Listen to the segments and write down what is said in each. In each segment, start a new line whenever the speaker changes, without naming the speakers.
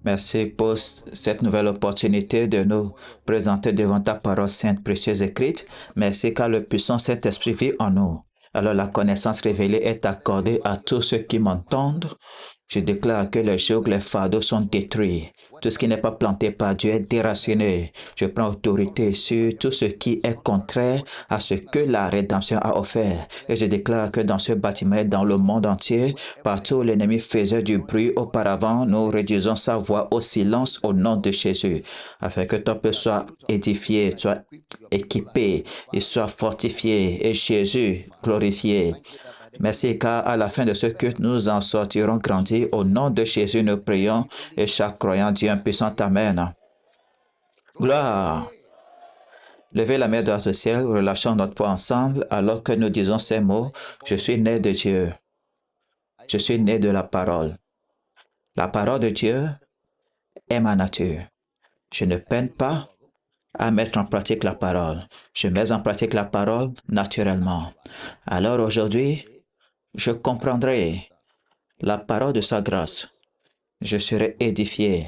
Merci pour cette nouvelle opportunité de nous présenter devant ta parole sainte, précieuse écrite. Merci car le puissant Saint-Esprit vit en nous. Alors la connaissance révélée est accordée à tous ceux qui m'entendent. Je déclare que les jougs, les fardeaux sont détruits. Tout ce qui n'est pas planté par Dieu est déraciné. Je prends autorité sur tout ce qui est contraire à ce que la rédemption a offert. Et je déclare que dans ce bâtiment et dans le monde entier, partout où l'ennemi faisait du bruit auparavant, nous réduisons sa voix au silence au nom de Jésus, afin que ton peuple soit édifié, soit équipé, et soit fortifié, et Jésus glorifié. Merci car à la fin de ce culte, nous en sortirons grandis. Au nom de Jésus, nous prions et chaque croyant dit un puissant Amen. Gloire. Levez la main dans le ciel, relâchons notre foi ensemble alors que nous disons ces mots. Je suis né de Dieu. Je suis né de la parole. La parole de Dieu est ma nature. Je ne peine pas à mettre en pratique la parole. Je mets en pratique la parole naturellement. Alors aujourd'hui, je comprendrai la parole de sa grâce. Je serai édifié.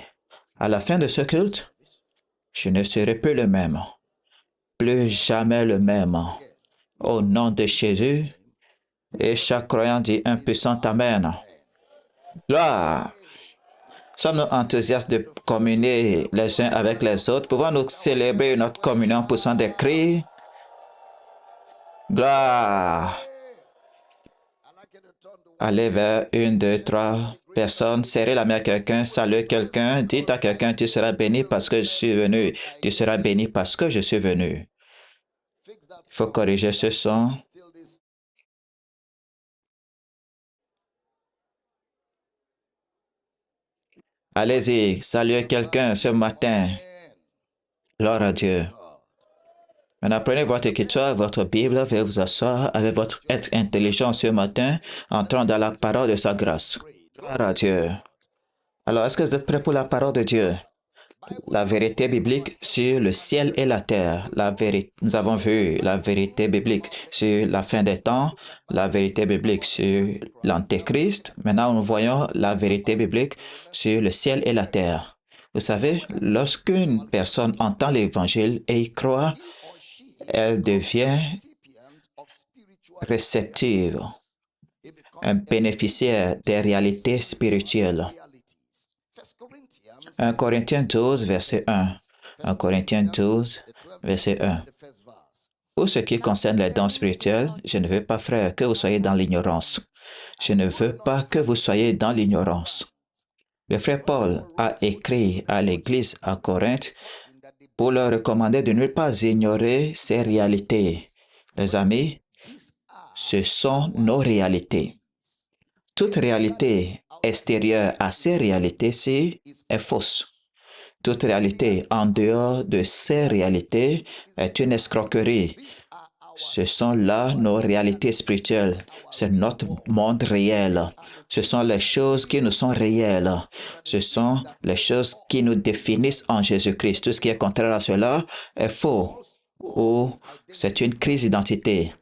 À la fin de ce culte, je ne serai plus le même. Plus jamais le même. Au nom de Jésus, et chaque croyant dit un puissant Amen. Gloire. Sommes-nous enthousiastes de communier les uns avec les autres? Pouvons-nous célébrer notre communion en poussant des cris? Gloire. Allez vers une, deux, trois personnes, serrez la main à quelqu'un, saluez quelqu'un, dites à quelqu'un, tu seras béni parce que je suis venu. Tu seras béni parce que je suis venu. Il faut corriger ce son. Allez-y, saluez quelqu'un ce matin. Gloire à Dieu. Maintenant, prenez votre écriture, votre Bible, veuillez vous asseoir avec votre être intelligent ce matin, entrant dans la parole de sa grâce. Gloire à Dieu. Alors, est-ce que vous êtes prêts pour la parole de Dieu? La vérité biblique sur le ciel et la terre. Nous avons vu la vérité biblique sur la fin des temps, la vérité biblique sur l'Antéchrist. Maintenant, nous voyons la vérité biblique sur le ciel et la terre. Vous savez, lorsqu'une personne entend l'Évangile et y croit, elle devient réceptive, un bénéficiaire des réalités spirituelles. 1 Corinthiens 12, verset 1. 1 Corinthiens 12, verset 1. Pour ce qui concerne les dons spirituels, je ne veux pas, frère, que vous soyez dans l'ignorance. Je ne veux pas que vous soyez dans l'ignorance. Le frère Paul a écrit à l'église à Corinthe pour leur recommander de ne pas ignorer ces réalités. Les amis, ce sont nos réalités. Toute réalité extérieure à ces réalités-ci est fausse. Toute réalité en dehors de ces réalités est une escroquerie. Ce sont là nos réalités spirituelles. C'est notre monde réel. Ce sont les choses qui nous sont réelles. Ce sont les choses qui nous définissent en Jésus-Christ. Tout ce qui est contraire à cela est faux ou c'est une crise d'identité.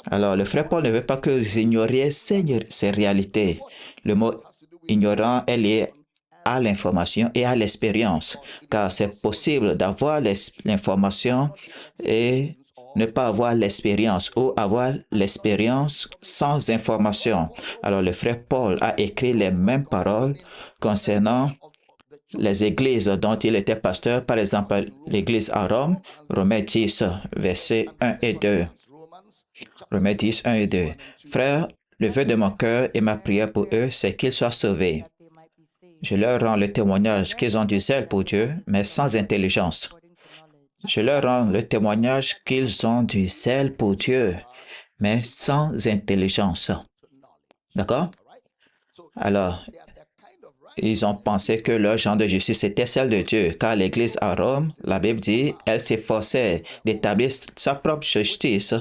Alors, le frère Paul ne veut pas que vous ignoriez ces réalités. Le mot ignorant est lié à l'information et à l'expérience, car c'est possible d'avoir l'information et ne pas avoir l'expérience ou avoir l'expérience sans information. Alors le frère Paul a écrit les mêmes paroles concernant les églises dont il était pasteur, par exemple l'église à Rome, Romains 10, versets 1 et 2. Romains 10, 1 et 2. Frères, le vœu de mon cœur et ma prière pour eux, c'est qu'ils soient sauvés. Je leur rends le témoignage qu'ils ont du zèle pour Dieu, mais sans intelligence. Je leur rends le témoignage qu'ils ont du zèle pour Dieu, mais sans intelligence. D'accord? Alors, ils ont pensé que leur genre de justice était celle de Dieu, car l'Église à Rome, la Bible dit, elle s'efforçait d'établir sa propre justice,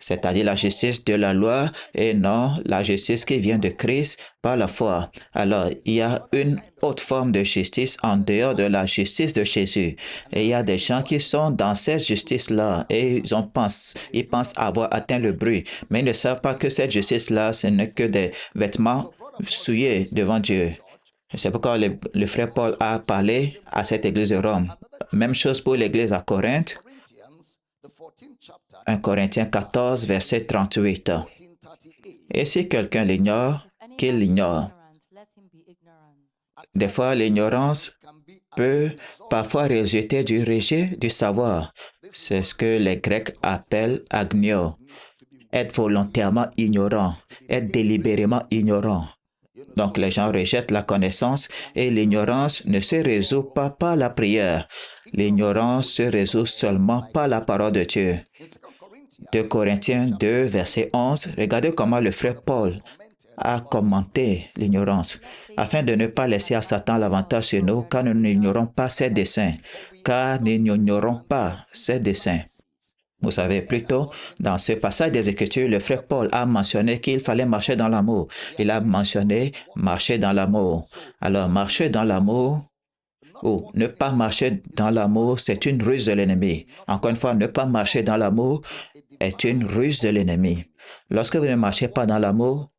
c'est-à-dire la justice de la loi et non la justice qui vient de Christ par la foi. Alors, il y a une autre forme de justice en dehors de la justice de Jésus. Et il y a des gens qui sont dans cette justice-là et ils pensent avoir atteint le but, mais ils ne savent pas que cette justice-là, ce n'est que des vêtements souillés devant Dieu. C'est pourquoi le frère Paul a parlé à cette église de Rome. Même chose pour l'église à Corinthe. 1 Corinthiens 14, verset 38. Et si quelqu'un l'ignore, qu'il l'ignore. Des fois, l'ignorance peut parfois résulter du rejet du savoir. C'est ce que les Grecs appellent agnio. Être volontairement ignorant, être délibérément ignorant. Donc, les gens rejettent la connaissance et l'ignorance ne se résout pas par la prière. L'ignorance se résout seulement par la parole de Dieu. 2 Corinthiens 2, verset 11. Regardez comment le frère Paul a commenté l'ignorance, afin de ne pas laisser à Satan l'avantage sur nous, car nous n'ignorons pas ses desseins. Car nous n'ignorons pas ses desseins. Vous savez, plutôt, dans ce passage des Écritures, le frère Paul a mentionné qu'il fallait marcher dans l'amour. Il a mentionné marcher dans l'amour. Alors, marcher dans l'amour ou ne pas marcher dans l'amour, c'est une ruse de l'ennemi. Encore une fois, ne pas marcher dans l'amour est une ruse de l'ennemi. Lorsque vous ne marchez pas dans l'amour,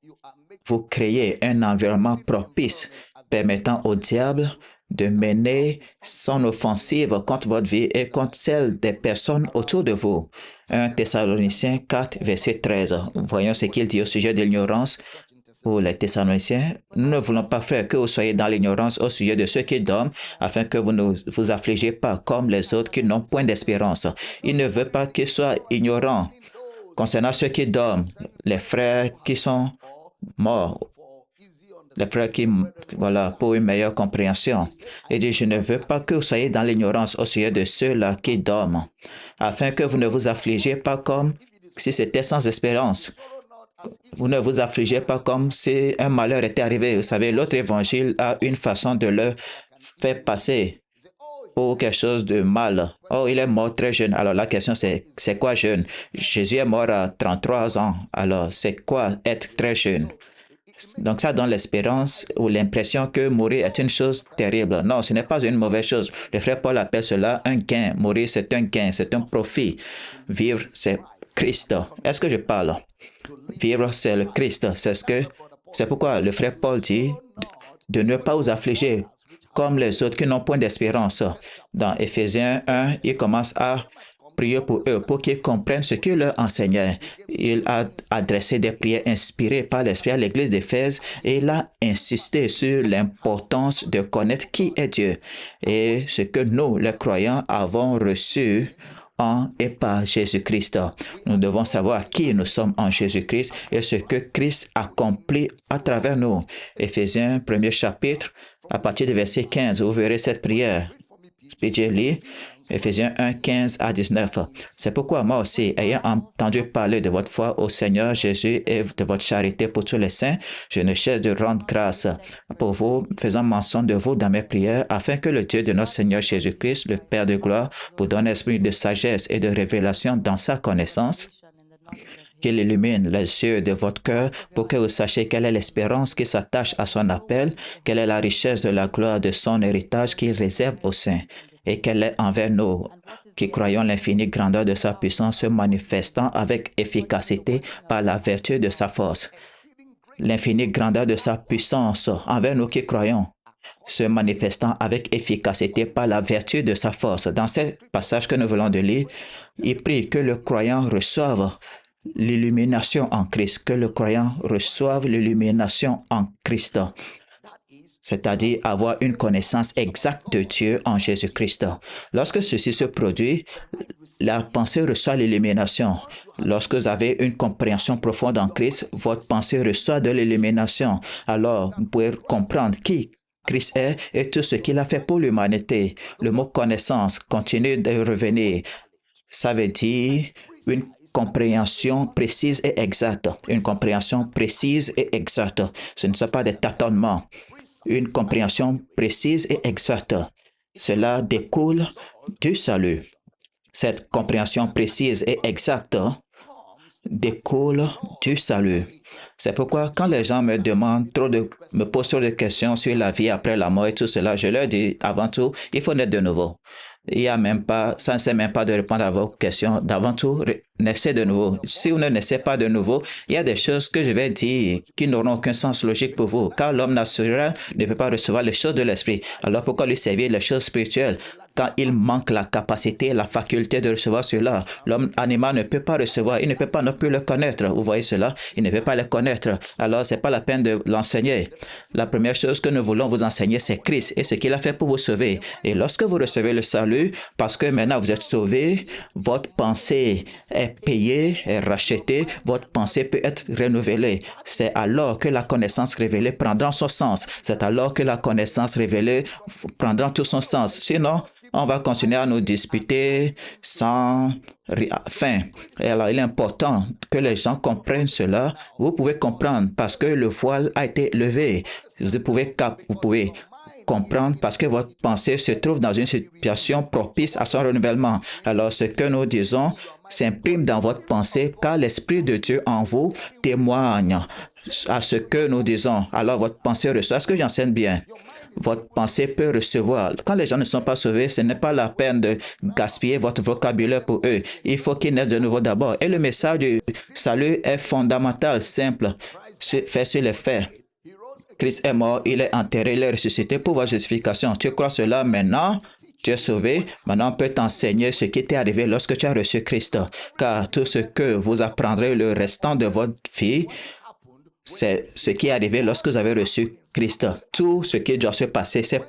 vous créez un environnement propice permettant au diable de mener son offensive contre votre vie et contre celle des personnes autour de vous. 1 Thessaloniciens 4, verset 13. Voyons ce qu'il dit au sujet de l'ignorance. Pour les Thessaloniciens, nous ne voulons pas, frères, que vous soyez dans l'ignorance au sujet de ceux qui dorment, afin que vous ne vous affligez pas comme les autres qui n'ont point d'espérance. Il ne veut pas qu'ils soient ignorants concernant ceux qui dorment, les frères qui sont morts, les frères qui, voilà, pour une meilleure compréhension. Il dit, je ne veux pas que vous soyez dans l'ignorance au sujet de ceux-là qui dorment, afin que vous ne vous affligez pas comme si c'était sans espérance. Vous ne vous affligez pas comme si un malheur était arrivé. Vous savez, l'autre évangile a une façon de le faire passer pour quelque chose de mal. Oh, il est mort très jeune. Alors la question c'est quoi jeune? Jésus est mort à 33 ans. Alors c'est quoi être très jeune? Donc ça donne l'espérance ou l'impression que mourir est une chose terrible. Non, ce n'est pas une mauvaise chose. Le frère Paul appelle cela un gain. Mourir, c'est un gain, c'est un profit. Vivre, c'est Christ. Est-ce que je parle? Vivre, c'est le Christ. C'est pourquoi le frère Paul dit de ne pas vous affliger comme les autres qui n'ont point d'espérance. Dans Éphésiens 1, il commence à prier pour eux, pour qu'ils comprennent ce qu'il leur enseignait. Il a adressé des prières inspirées par l'Esprit à l'Église d'Éphèse et il a insisté sur l'importance de connaître qui est Dieu et ce que nous, les croyants, avons reçu en et par Jésus-Christ. Nous devons savoir qui nous sommes en Jésus-Christ et ce que Christ accomplit à travers nous. Éphésiens, premier chapitre, à partir du verset 15, vous verrez cette prière. Lit Éphésiens 1, 15 à 19. C'est pourquoi moi aussi, ayant entendu parler de votre foi au Seigneur Jésus et de votre charité pour tous les saints, je ne cesse de rendre grâce pour vous, faisant mention de vous dans mes prières, afin que le Dieu de notre Seigneur Jésus-Christ, le Père de gloire, vous donne esprit de sagesse et de révélation dans sa connaissance, qu'il illumine les yeux de votre cœur pour que vous sachiez quelle est l'espérance qui s'attache à son appel, quelle est la richesse de la gloire de son héritage qu'il réserve aux saints, et quelle est envers nous qui croyons l'infinie grandeur de sa puissance se manifestant avec efficacité par la vertu de sa force. L'infinie grandeur de sa puissance envers nous qui croyons se manifestant avec efficacité par la vertu de sa force. Dans ce passage que nous venons de lire, il prie que le croyant reçoive l'illumination en Christ, que le croyant reçoive l'illumination en Christ, c'est-à-dire avoir une connaissance exacte de Dieu en Jésus-Christ. Lorsque ceci se produit, la pensée reçoit l'illumination. Lorsque vous avez une compréhension profonde en Christ, votre pensée reçoit de l'illumination. Alors, vous pouvez comprendre qui Christ est et tout ce qu'il a fait pour l'humanité. Le mot connaissance continue de revenir. Ça veut dire une compréhension précise et exacte. Une compréhension précise et exacte. Ce ne sont pas des tâtonnements. Une compréhension précise et exacte. Cela découle du salut. Cette compréhension précise et exacte découle du salut. C'est pourquoi quand les gens me demandent me posent trop de questions sur la vie après la mort et tout cela, je leur dis avant tout, il faut naître de nouveau. Il y a même pas, ça ne sert même pas de répondre à vos questions. D'avant tout, naissez de nouveau. Si vous ne naissez pas de nouveau, il y a des choses que je vais dire qui n'auront aucun sens logique pour vous, car l'homme naturel ne peut pas recevoir les choses de l'esprit. Alors pourquoi lui servir les choses spirituelles? Quand il manque la capacité, la faculté de recevoir cela, l'homme animal ne peut pas recevoir, il ne peut pas non plus le connaître. Vous voyez cela? Il ne peut pas le connaître. Alors, ce n'est pas la peine de l'enseigner. La première chose que nous voulons vous enseigner, c'est Christ et ce qu'il a fait pour vous sauver. Et lorsque vous recevez le salut, parce que maintenant vous êtes sauvé, votre pensée est payée, est rachetée, votre pensée peut être renouvelée. C'est alors que la connaissance révélée prendra son sens. C'est alors que la connaissance révélée prendra tout son sens. Sinon, on va continuer à nous disputer sans fin. Et alors, il est important que les gens comprennent cela. Vous pouvez comprendre parce que le voile a été levé. Vous pouvez comprendre parce que votre pensée se trouve dans une situation propice à son renouvellement. Alors, ce que nous disons s'imprime dans votre pensée car l'Esprit de Dieu en vous témoigne à ce que nous disons. Alors, votre pensée reçoit. Est-ce que j'enseigne bien? Votre pensée peut recevoir. Quand les gens ne sont pas sauvés, ce n'est pas la peine de gaspiller votre vocabulaire pour eux. Il faut qu'ils naissent de nouveau d'abord. Et le message du salut est fondamental, simple, fait sur les faits. Christ est mort, il est enterré, il est ressuscité pour votre justification. Tu crois cela maintenant? Tu es sauvé. Maintenant, on peut t'enseigner ce qui t'est arrivé lorsque tu as reçu Christ. Car tout ce que vous apprendrez le restant de votre vie, c'est ce qui est arrivé lorsque vous avez reçu Christ. Tout ce qui doit se passer, c'est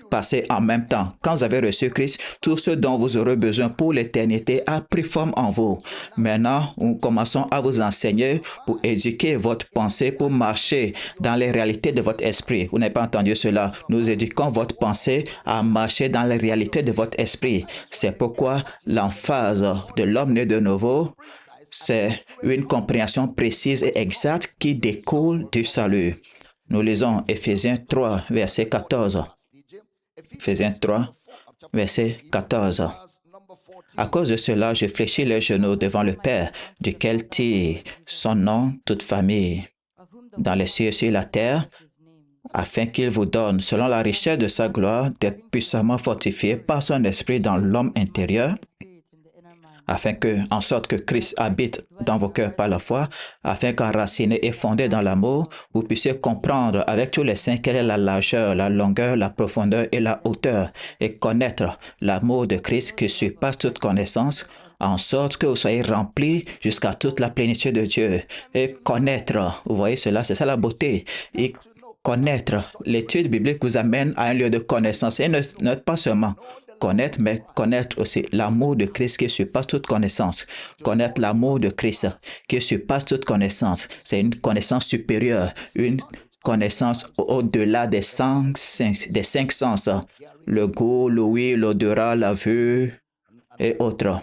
passé en même temps. Quand vous avez reçu Christ, tout ce dont vous aurez besoin pour l'éternité a pris forme en vous. Maintenant, nous commençons à vous enseigner pour éduquer votre pensée, pour marcher dans les réalités de votre esprit. Vous n'avez pas entendu cela. Nous éduquons votre pensée à marcher dans les réalités de votre esprit. C'est pourquoi l'emphase de l'homme né de nouveau, c'est une compréhension précise et exacte qui découle du salut. Nous lisons Éphésiens 3, verset 14. Éphésiens 3, verset 14. À cause de cela, je fléchis les genoux devant le Père, duquel tire son nom toute famille, dans les cieux et sur la terre, afin qu'il vous donne, selon la richesse de sa gloire, d'être puissamment fortifié par son esprit dans l'homme intérieur, afin que, en sorte que Christ habite dans vos cœurs par la foi, afin qu'enraciné et fondé dans l'amour, vous puissiez comprendre avec tous les saints quelle est la largeur, la longueur, la profondeur et la hauteur, et connaître l'amour de Christ qui surpasse toute connaissance, en sorte que vous soyez remplis jusqu'à toute la plénitude de Dieu. Et connaître, vous voyez cela, c'est ça la beauté. Et connaître, l'étude biblique vous amène à un lieu de connaissance, et ne pas seulement connaître, mais connaître aussi l'amour de Christ qui surpasse toute connaissance. Connaître l'amour de Christ qui surpasse toute connaissance. C'est une connaissance supérieure, une connaissance au-delà des cinq sens. Le goût, l'ouïe, l'odorat, la vue et autres.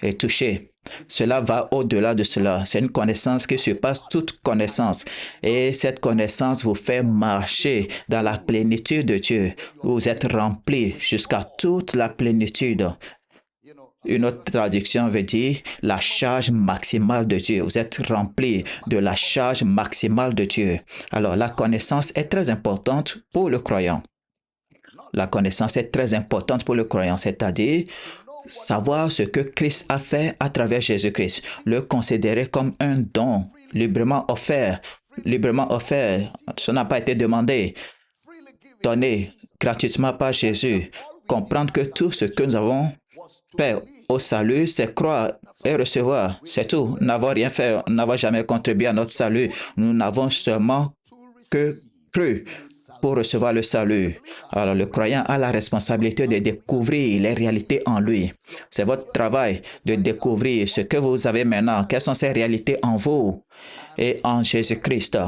Et toucher. Cela va au-delà de cela. C'est une connaissance qui surpasse toute connaissance. Et cette connaissance vous fait marcher dans la plénitude de Dieu. Vous êtes remplis jusqu'à toute la plénitude. Une autre traduction veut dire la charge maximale de Dieu. Vous êtes remplis de la charge maximale de Dieu. Alors, la connaissance est très importante pour le croyant. La connaissance est très importante pour le croyant, c'est-à-dire savoir ce que Christ a fait à travers Jésus-Christ, le considérer comme un don librement offert. Librement offert, ça n'a pas été demandé, donné gratuitement par Jésus. Comprendre que tout ce que nous avons fait au salut, c'est croire et recevoir. C'est tout. Nous n'avons rien fait, nous n'avons jamais contribué à notre salut. Nous n'avons seulement que cru pour recevoir le salut. Alors, le croyant a la responsabilité de découvrir les réalités en lui. C'est votre travail de découvrir ce que vous avez maintenant, quelles sont ces réalités en vous et en Jésus-Christ.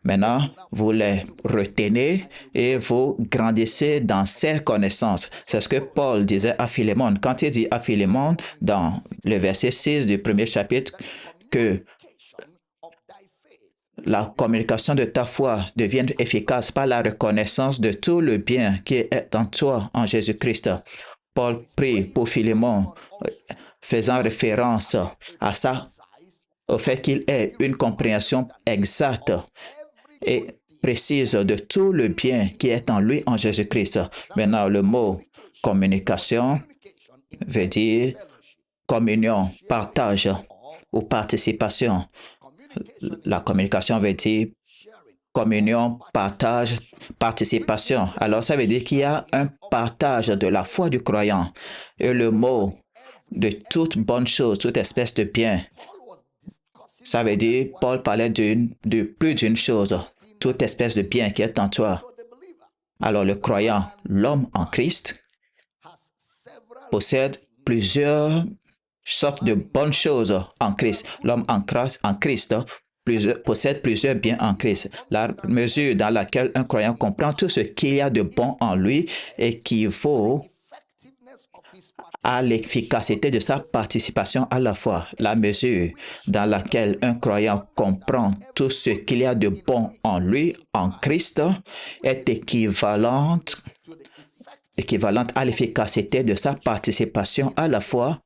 Maintenant, vous les retenez et vous grandissez dans ces connaissances. C'est ce que Paul disait à Philémon. Quand il dit à Philémon, dans le verset 6 du premier chapitre, que la communication de ta foi devient efficace par la reconnaissance de tout le bien qui est en toi, en Jésus-Christ. Paul prie pour Philémon, faisant référence à sa au fait qu'il ait une compréhension exacte et précise de tout le bien qui est en lui, en Jésus-Christ. Maintenant, le mot communication veut dire communion, partage ou participation. La communication veut dire communion, partage, participation. Alors, ça veut dire qu'il y a un partage de la foi du croyant. Et le mot de toute bonne chose, toute espèce de bien, ça veut dire, Paul parlait de plus d'une chose, toute espèce de bien qui est en toi. Alors, le croyant, l'homme en Christ, possède plusieurs sortes de bonnes choses en Christ. L'homme en Christ possède plusieurs biens en Christ. La mesure dans laquelle un croyant comprend tout ce qu'il y a de bon en lui équivaut à l'efficacité de sa participation à la foi. La mesure dans laquelle un croyant comprend tout ce qu'il y a de bon en lui, en Christ, est équivalente à l'efficacité de sa participation à la foi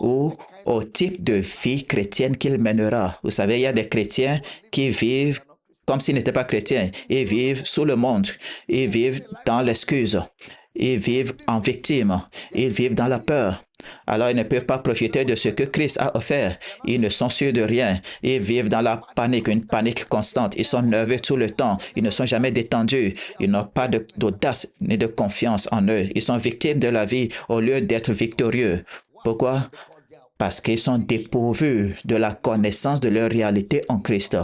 ou au type de vie chrétienne qu'il mènera. Vous savez, il y a des chrétiens qui vivent comme s'ils n'étaient pas chrétiens. Ils vivent sous le monde. Ils vivent dans l'excuse. Ils vivent en victime. Ils vivent dans la peur. Alors, ils ne peuvent pas profiter de ce que Christ a offert. Ils ne sont sûrs de rien. Ils vivent dans la panique, une panique constante. Ils sont nerveux tout le temps. Ils ne sont jamais détendus. Ils n'ont pas d'audace ni de confiance en eux. Ils sont victimes de la vie au lieu d'être victorieux. Pourquoi? Parce qu'ils sont dépourvus de la connaissance de leur réalité en Christ.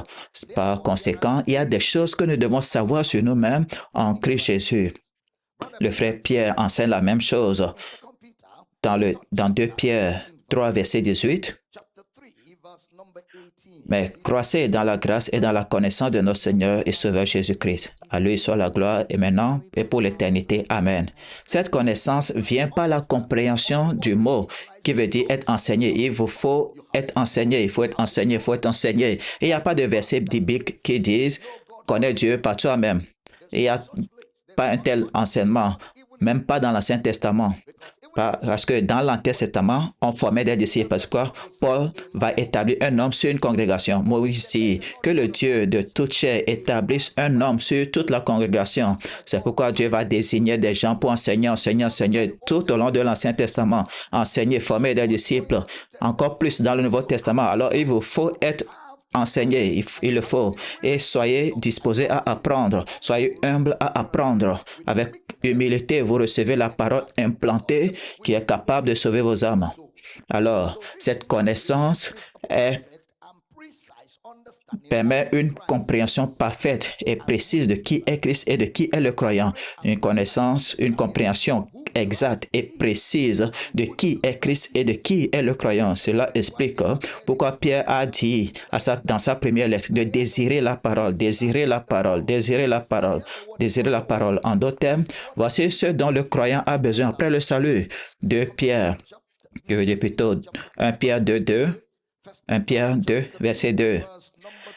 Par conséquent, il y a des choses que nous devons savoir sur nous-mêmes en Christ Jésus. Le frère Pierre enseigne la même chose dans 2 Pierre 3, verset 18. Mais croissez dans la grâce et dans la connaissance de notre Seigneur et Sauveur Jésus-Christ. À lui soit la gloire et maintenant et pour l'éternité. Amen. Cette connaissance vient par la compréhension du mot qui veut dire être enseigné. Il vous faut être enseigné, il faut être enseigné, il faut être enseigné. Et il n'y a pas de verset biblique qui dise connais Dieu par toi-même. Il n'y a pas un tel enseignement, même pas dans l'Ancien Testament. Parce que dans l'Ancien Testament, on formait des disciples. Parce que Paul va établir un homme sur une congrégation. Moïse dit que le Dieu de toute chair établisse un homme sur toute la congrégation. C'est pourquoi Dieu va désigner des gens pour enseigner tout au long de l'Ancien Testament. Enseigner, former des disciples. Encore plus dans le Nouveau Testament. Alors, il vous faut être enseigner, il le faut. Et soyez disposés à apprendre. Soyez humbles à apprendre. Avec humilité, vous recevez la parole implantée qui est capable de sauver vos âmes. Alors, cette connaissance permet une compréhension parfaite et précise de qui est Christ et de qui est le croyant. Une connaissance, une compréhension exacte et précise de qui est Christ et de qui est le croyant. Cela explique pourquoi Pierre a dit dans sa première lettre de désirer la parole, désirer la parole, désirer la parole, désirer la parole. En d'autres termes, voici ce dont le croyant a besoin après le salut. 2 Pierre, que veut dire plutôt 1 Pierre 2, 2, 1 Pierre 2, verset 2.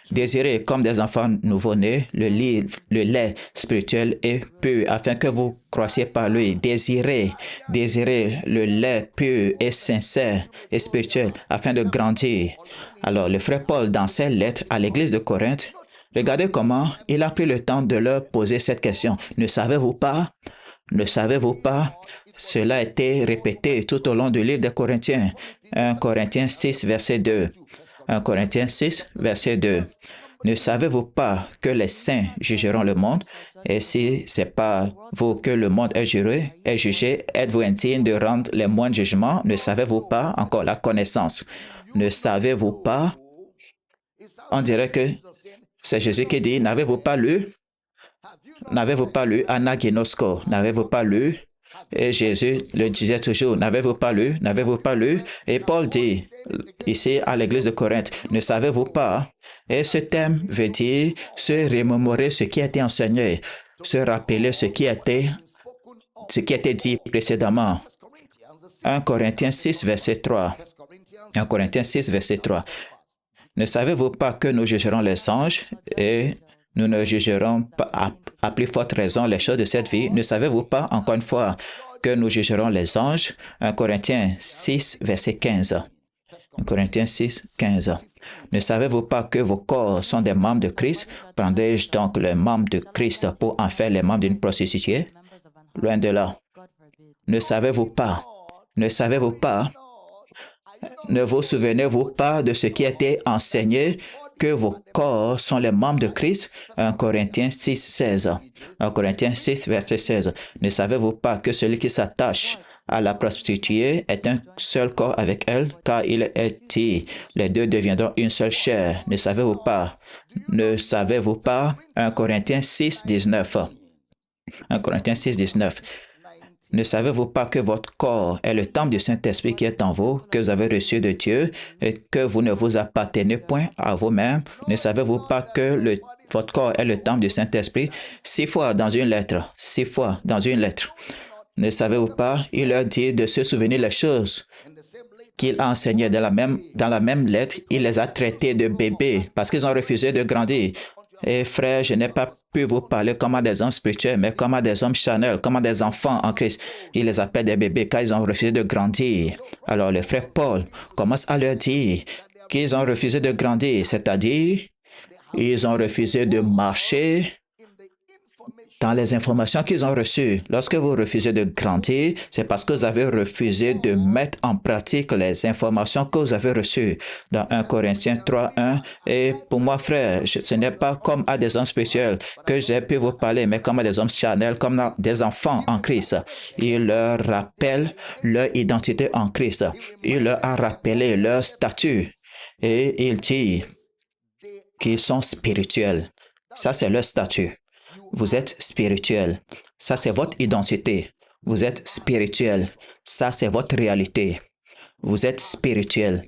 Désirez comme des enfants nouveau-nés le lait spirituel et pur, afin que vous croissiez par lui. Désirez le lait pur et sincère et spirituel, afin de grandir. Alors, le frère Paul, dans ses lettres à l'église de Corinthe, regardez comment il a pris le temps de leur poser cette question. Ne savez-vous pas? Ne savez-vous pas? Cela a été répété tout au long du livre des Corinthiens. 1 Corinthiens 6, verset 2. 1 Corinthiens 6, verset 2. Ne savez-vous pas que les saints jugeront le monde? Et si ce n'est pas vous que le monde est jugé, êtes-vous indigne de rendre les moindres jugements? Ne savez-vous pas? Encore la connaissance. Ne savez-vous pas? On dirait que c'est Jésus qui dit, n'avez-vous pas lu? N'avez-vous pas lu Anaginosko? N'avez-vous pas lu? Et Jésus le disait toujours, n'avez-vous pas lu? N'avez-vous pas lu? Et Paul dit, ici à l'église de Corinthe, ne savez-vous pas? Et ce thème veut dire se remémorer ce qui a été enseigné, se rappeler ce qui a été dit précédemment. 1 Corinthiens 6, verset 3. 1 Corinthiens 6, verset 3. Ne savez-vous pas que nous jugerons les anges et nous ne jugerons pas à plus forte raison les choses de cette vie? Ne savez-vous pas, encore une fois, que nous jugerons les anges? 1 Corinthiens 6, verset 15. 1 Corinthiens 6, 15. Ne savez-vous pas que vos corps sont des membres de Christ? Prendrai-je donc les membres de Christ pour en faire les membres d'une prostituée? Loin de là. Ne savez-vous pas? Ne savez-vous pas? Ne vous souvenez-vous pas de ce qui a été enseigné, que vos corps sont les membres de Christ? 1 Corinthiens 6, 16. 1 Corinthiens 6, verset 16. Ne savez-vous pas que celui qui s'attache à la prostituée est un seul corps avec elle, car il est dit, les deux deviendront une seule chair. Ne savez-vous pas? Ne savez-vous pas? 1 Corinthiens 6, 19. 1 Corinthiens 6, 19. Ne savez-vous pas que votre corps est le temple du Saint-Esprit qui est en vous, que vous avez reçu de Dieu, et que vous ne vous appartenez point à vous-même? Ne savez-vous pas que votre corps est le temple du Saint-Esprit? 6 fois dans une lettre. 6 fois dans une lettre. Ne savez-vous pas? Il leur dit de se souvenir les choses qu'il a enseignées dans la même lettre. Il les a traités de bébés parce qu'ils ont refusé de grandir. Et frère, je n'ai pas pu vous parler comme à des hommes spirituels, mais comme à des hommes charnels, comme à des enfants en Christ. Il les appelle des bébés car ils ont refusé de grandir. Alors le frère Paul commence à leur dire qu'ils ont refusé de grandir, c'est-à-dire ils ont refusé de marcher dans les informations qu'ils ont reçues. Lorsque vous refusez de grandir, c'est parce que vous avez refusé de mettre en pratique les informations que vous avez reçues. Dans 1 Corinthiens 3, 1, et pour moi, frère, ce n'est pas comme à des hommes spirituels que j'ai pu vous parler, mais comme à des hommes charnels, comme à des enfants en Christ. Il leur rappelle leur identité en Christ. Il leur a rappelé leur statut. Et il dit qu'ils sont spirituels. Ça, c'est leur statut. Vous êtes spirituel. Ça, c'est votre identité. Vous êtes spirituel. Ça, c'est votre réalité. Vous êtes spirituel.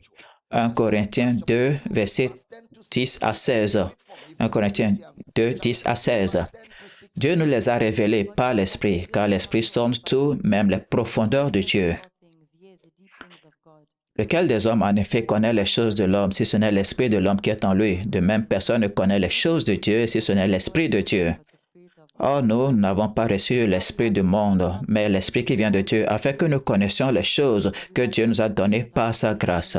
1 Corinthiens 2, verset 10 à 16. 1 Corinthiens 2, 10 à 16. Dieu nous les a révélés par l'Esprit, car l'Esprit sonde tout, même les profondeurs de Dieu. Lequel des hommes en effet connaît les choses de l'homme, si ce n'est l'Esprit de l'homme qui est en lui? De même, personne ne connaît les choses de Dieu, si ce n'est l'Esprit de Dieu. Or, nous n'avons pas reçu l'Esprit du monde, mais l'Esprit qui vient de Dieu, afin que nous connaissions les choses que Dieu nous a données par sa grâce.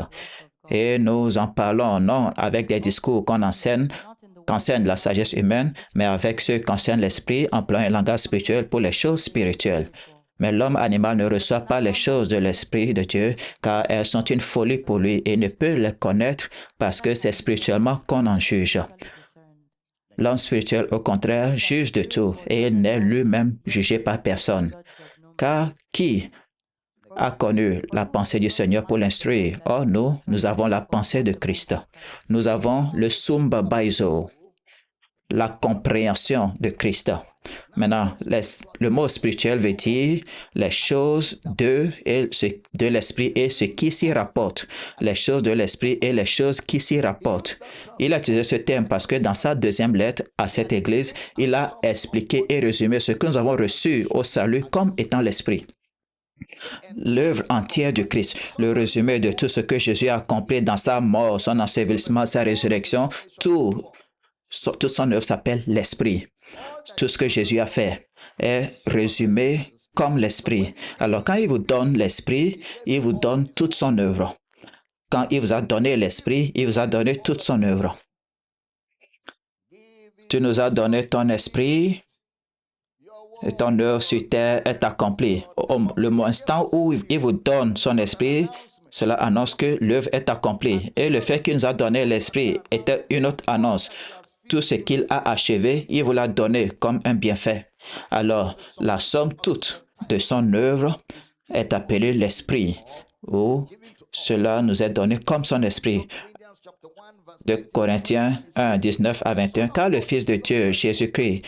Et nous en parlons non avec des discours qu'enseigne la sagesse humaine, mais avec ceux qu'enseigne l'Esprit, employant un langage spirituel pour les choses spirituelles. Mais l'homme animal ne reçoit pas les choses de l'Esprit de Dieu, car elles sont une folie pour lui et ne peut les connaître parce que c'est spirituellement qu'on en juge. L'homme spirituel, au contraire, juge de tout et il n'est lui-même jugé par personne. Car qui a connu la pensée du Seigneur pour l'instruire? Or, nous avons la pensée de Christ. Nous avons le sumba baizo, la compréhension de Christ. Maintenant, le mot spirituel veut dire les choses de l'esprit et ce qui s'y rapporte. Les choses de l'esprit et les choses qui s'y rapportent. Il a utilisé ce terme parce que dans sa deuxième lettre à cette église, il a expliqué et résumé ce que nous avons reçu au salut comme étant l'esprit. L'œuvre entière du Christ, le résumé de tout ce que Jésus a accompli dans sa mort, son ensevelissement, sa résurrection, toute son œuvre s'appelle l'esprit. Tout ce que Jésus a fait est résumé comme l'Esprit. Alors, quand il vous donne l'Esprit, il vous donne toute son œuvre. Quand il vous a donné l'Esprit, il vous a donné toute son œuvre. Tu nous as donné ton Esprit et ton œuvre sur terre est accomplie. Le instant où il vous donne son Esprit, cela annonce que l'œuvre est accomplie. Et le fait qu'il nous a donné l'Esprit était une autre annonce. Tout ce qu'il a achevé, il vous l'a donné comme un bienfait. Alors, la somme toute de son œuvre est appelée l'Esprit, ou cela nous est donné comme son Esprit. De Corinthiens 1, 19 à 21, car le Fils de Dieu, Jésus-Christ,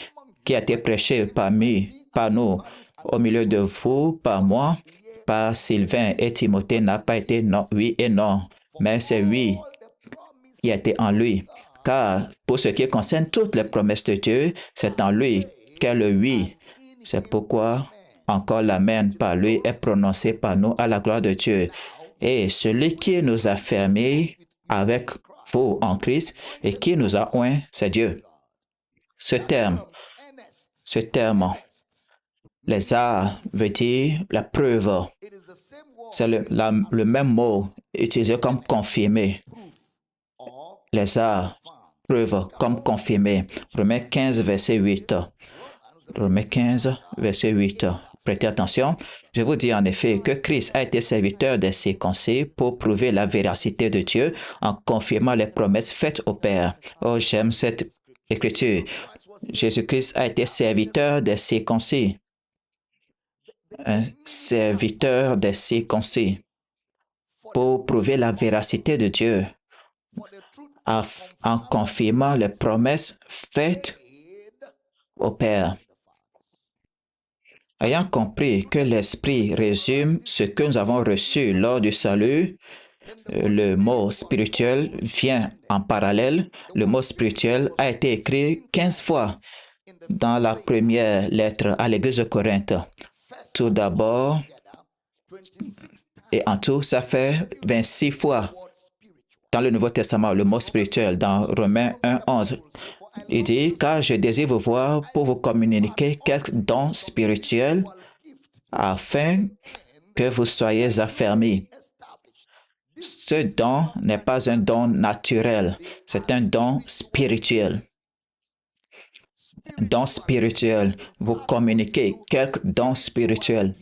qui a été prêché par nous, au milieu de vous, par moi, par Sylvain et Timothée, n'a pas été non, oui et non, mais c'est oui qui a été en lui. Car pour ce qui concerne toutes les promesses de Dieu, c'est en lui qu'est le oui. C'est pourquoi encore l'amen par lui est prononcé par nous à la gloire de Dieu. Et celui qui nous a fermés avec vous en Christ et qui nous a oints, c'est Dieu. Ce terme, les arts veut dire la preuve. C'est le même mot utilisés comme confirmés. Les arts, preuves comme confirmés. Romains 15, verset 8. Romains 15, verset 8. Prêtez attention. Je vous dis en effet que Christ a été serviteur des circoncis pour prouver la véracité de Dieu en confirmant les promesses faites au Père. Oh, j'aime cette écriture. Jésus-Christ a été serviteur des circoncis. Un serviteur des circoncis pour prouver la véracité de Dieu en confirmant les promesses faites au Père. Ayant compris que l'Esprit résume ce que nous avons reçu lors du salut, le mot spirituel vient en parallèle. Le mot spirituel a été écrit 15 fois dans la première lettre à l'Église de Corinthe. Tout d'abord, et en tout, ça fait 26 fois dans le Nouveau Testament, le mot spirituel, dans Romains 1, 11. Il dit, car je désire vous voir pour vous communiquer quelques dons spirituels afin que vous soyez affermis. Ce don n'est pas un don naturel, c'est un don spirituel. Don spirituel, vous communiquez quelques dons spirituels,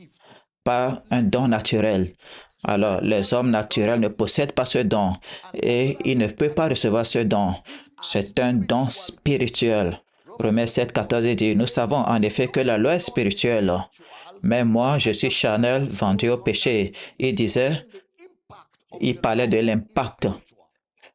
pas un don naturel. Alors, les hommes naturels ne possèdent pas ce don et ils ne peuvent pas recevoir ce don. C'est un don spirituel. Romains 7, 14 dit, nous savons en effet que la loi est spirituelle, mais moi, je suis charnel, vendu au péché. Il parlait de l'impact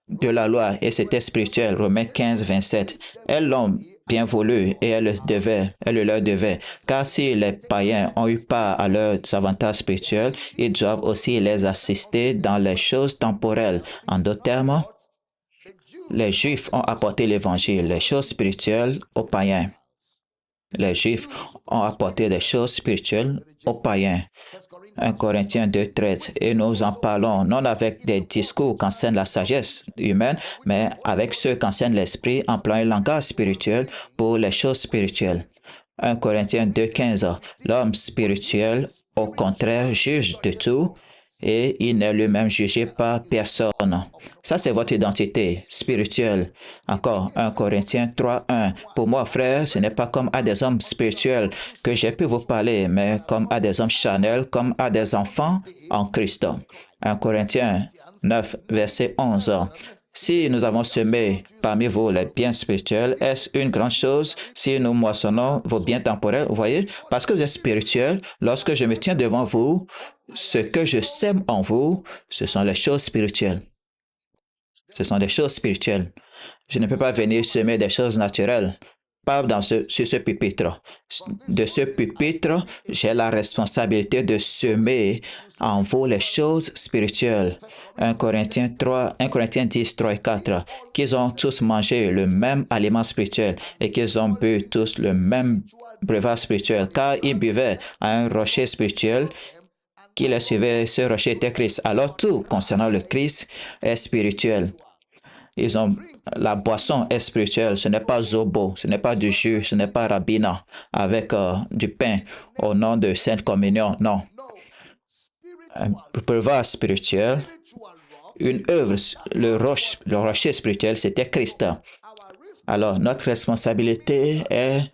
de la loi et c'était spirituel. Romains 15, 27. Elles l'ont bien voulu et elles le leur devaient. Car si les païens ont eu part à leurs avantages spirituels, ils doivent aussi les assister dans les choses temporelles. En d'autres termes, les Juifs ont apporté l'Évangile, les choses spirituelles aux païens. Les Juifs ont apporté des choses spirituelles aux païens. 1 Corinthiens 2, 13. Et nous en parlons non avec des discours qu'enseigne la sagesse humaine, mais avec ceux qu'enseigne l'esprit, employant un langage spirituel pour les choses spirituelles. 1 Corinthiens 2, 15. L'homme spirituel, au contraire, juge de tout et il n'est lui-même jugé par personne. Ça, c'est votre identité spirituelle. Encore, 1 Corinthiens 3, 1. Pour moi, frère, ce n'est pas comme à des hommes spirituels que j'ai pu vous parler, mais comme à des hommes charnels, comme à des enfants en Christ. 1 Corinthiens 9, verset 11. Si nous avons semé parmi vous les biens spirituels, est-ce une grande chose si nous moissonnons vos biens temporels? Vous voyez, parce que vous êtes spirituel, lorsque je me tiens devant vous, ce que je sème en vous, ce sont les choses spirituelles. Ce sont des choses spirituelles. Je ne peux pas venir semer des choses naturelles. Pas sur ce pupitre. De ce pupitre, j'ai la responsabilité de semer en vous les choses spirituelles. 1 Corinthiens 10, 3 et 4. Qu'ils ont tous mangé le même aliment spirituel et qu'ils ont bu tous le même breuvage spirituel, car ils buvaient à un rocher spirituel qui les suivait. Ce rocher était Christ. Alors tout concernant le Christ est spirituel. La boisson est spirituelle. Ce n'est pas zobo, ce n'est pas du jus, ce n'est pas rabbina avec du pain au nom de Sainte Communion. Non. Un breuvage spirituel, une œuvre, le rocher spirituel, c'était Christ. Alors, notre responsabilité est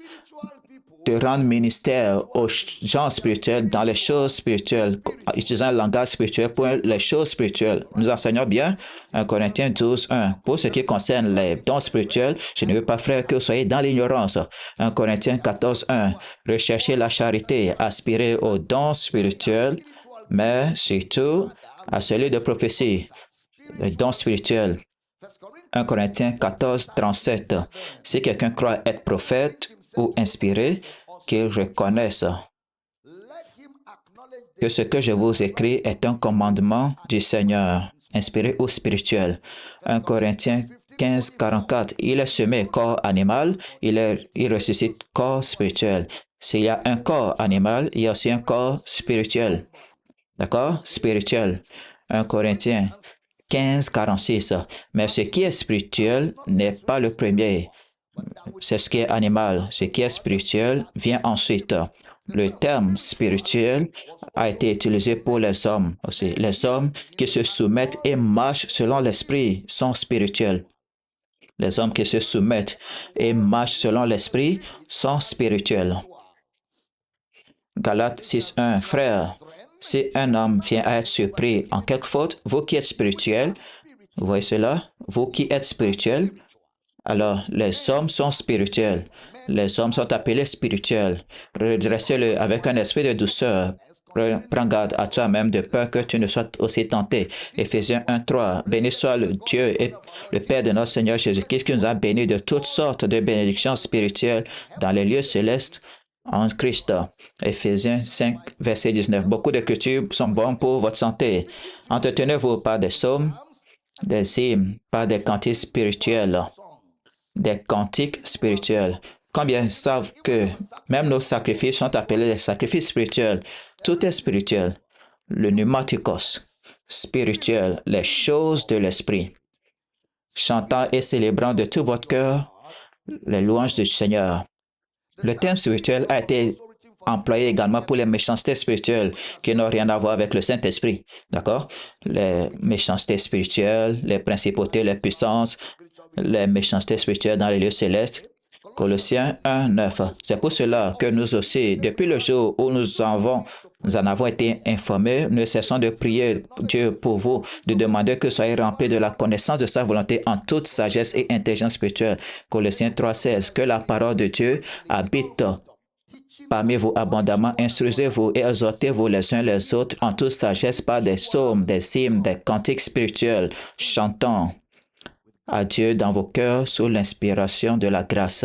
de rendre ministère aux gens spirituels dans les choses spirituelles, utilisant le langage spirituel pour les choses spirituelles. Nous enseignons bien 1 Corinthiens 12, 1. Pour ce qui concerne les dons spirituels, je ne veux pas, frère, que vous soyez dans l'ignorance. 1 Corinthiens 14, 1. Recherchez la charité, aspirez aux dons spirituels, mais surtout à celui de prophétie, les dons spirituels. 1 Corinthiens 14, 37. Si quelqu'un croit être prophète ou inspiré, qu'il reconnaisse que ce que je vous écris est un commandement du Seigneur, inspiré ou spirituel. 1 Corinthiens 15, 44. Il est semé corps animal, il ressuscite corps spirituel. S'il y a un corps animal, il y a aussi un corps spirituel. D'accord? Spirituel. 1 Corinthiens 15, 46. Mais ce qui est spirituel n'est pas le premier. C'est ce qui est animal. Ce qui est spirituel vient ensuite. Le terme spirituel a été utilisé pour les hommes aussi. Les hommes qui se soumettent et marchent selon l'esprit sont spirituels. Les hommes qui se soumettent et marchent selon l'esprit sont spirituels. Galates 6.1, frère, si un homme vient à être surpris en quelque faute, vous qui êtes spirituels, vous voyez cela, vous qui êtes spirituels, alors les hommes sont spirituels. Les hommes sont appelés spirituels. Redressez-le avec un esprit de douceur. Prends garde à toi-même de peur que tu ne sois aussi tenté. Éphésiens 1.3. Béni soit le Dieu et le Père de notre Seigneur Jésus-Christ qui nous a bénis de toutes sortes de bénédictions spirituelles dans les lieux célestes en Christ. Éphésiens 5, verset 19. Beaucoup d'écritures sont bonnes pour votre santé. Entretenez-vous par des psaumes, des hymnes, par des cantiques spirituels. Des cantiques spirituels. Combien savent que même nos sacrifices sont appelés des sacrifices spirituels? Tout est spirituel. Le pneumatikos, spirituel, les choses de l'esprit. Chantant et célébrant de tout votre cœur les louanges du Seigneur. Le terme spirituel a été employé également pour les méchancetés spirituelles qui n'ont rien à voir avec le Saint-Esprit. D'accord? Les méchancetés spirituelles, les principautés, les puissances, les méchancetés spirituelles dans les lieux célestes. Colossiens 1, 9. C'est pour cela que nous aussi, depuis le jour où nous en avons été informés, nous cessons de prier Dieu pour vous, de demander que soyez remplis de la connaissance de sa volonté en toute sagesse et intelligence spirituelle. Colossiens 3, 16. Que la parole de Dieu habite parmi vous abondamment, instruisez-vous et exhortez-vous les uns les autres en toute sagesse par des psaumes, des hymnes, des cantiques spirituels, chantant à Dieu dans vos cœurs sous l'inspiration de la grâce.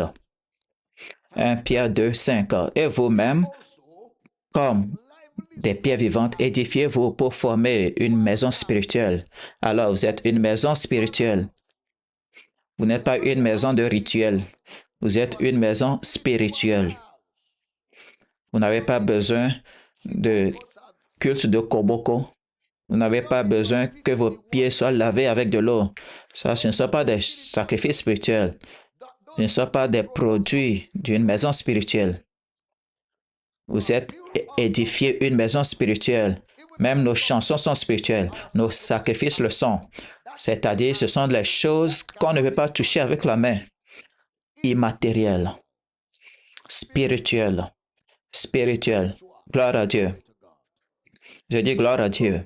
1 Pierre 2, 5. Et vous-même, comme des pierres vivantes, édifiez-vous pour former une maison spirituelle. Alors, vous êtes une maison spirituelle. Vous n'êtes pas une maison de rituel. Vous êtes une maison spirituelle. Vous n'avez pas besoin de culte de Koboko. Vous n'avez pas besoin que vos pieds soient lavés avec de l'eau. Ça, ce ne sont pas des sacrifices spirituels. Ce ne sont pas des produits d'une maison spirituelle. Vous êtes édifié une maison spirituelle. Même nos chansons sont spirituelles. Nos sacrifices le sont. C'est-à-dire, ce sont les choses qu'on ne peut pas toucher avec la main. Immatérielles. Spirituelles. Spirituelles. Gloire à Dieu. Je dis gloire à Dieu.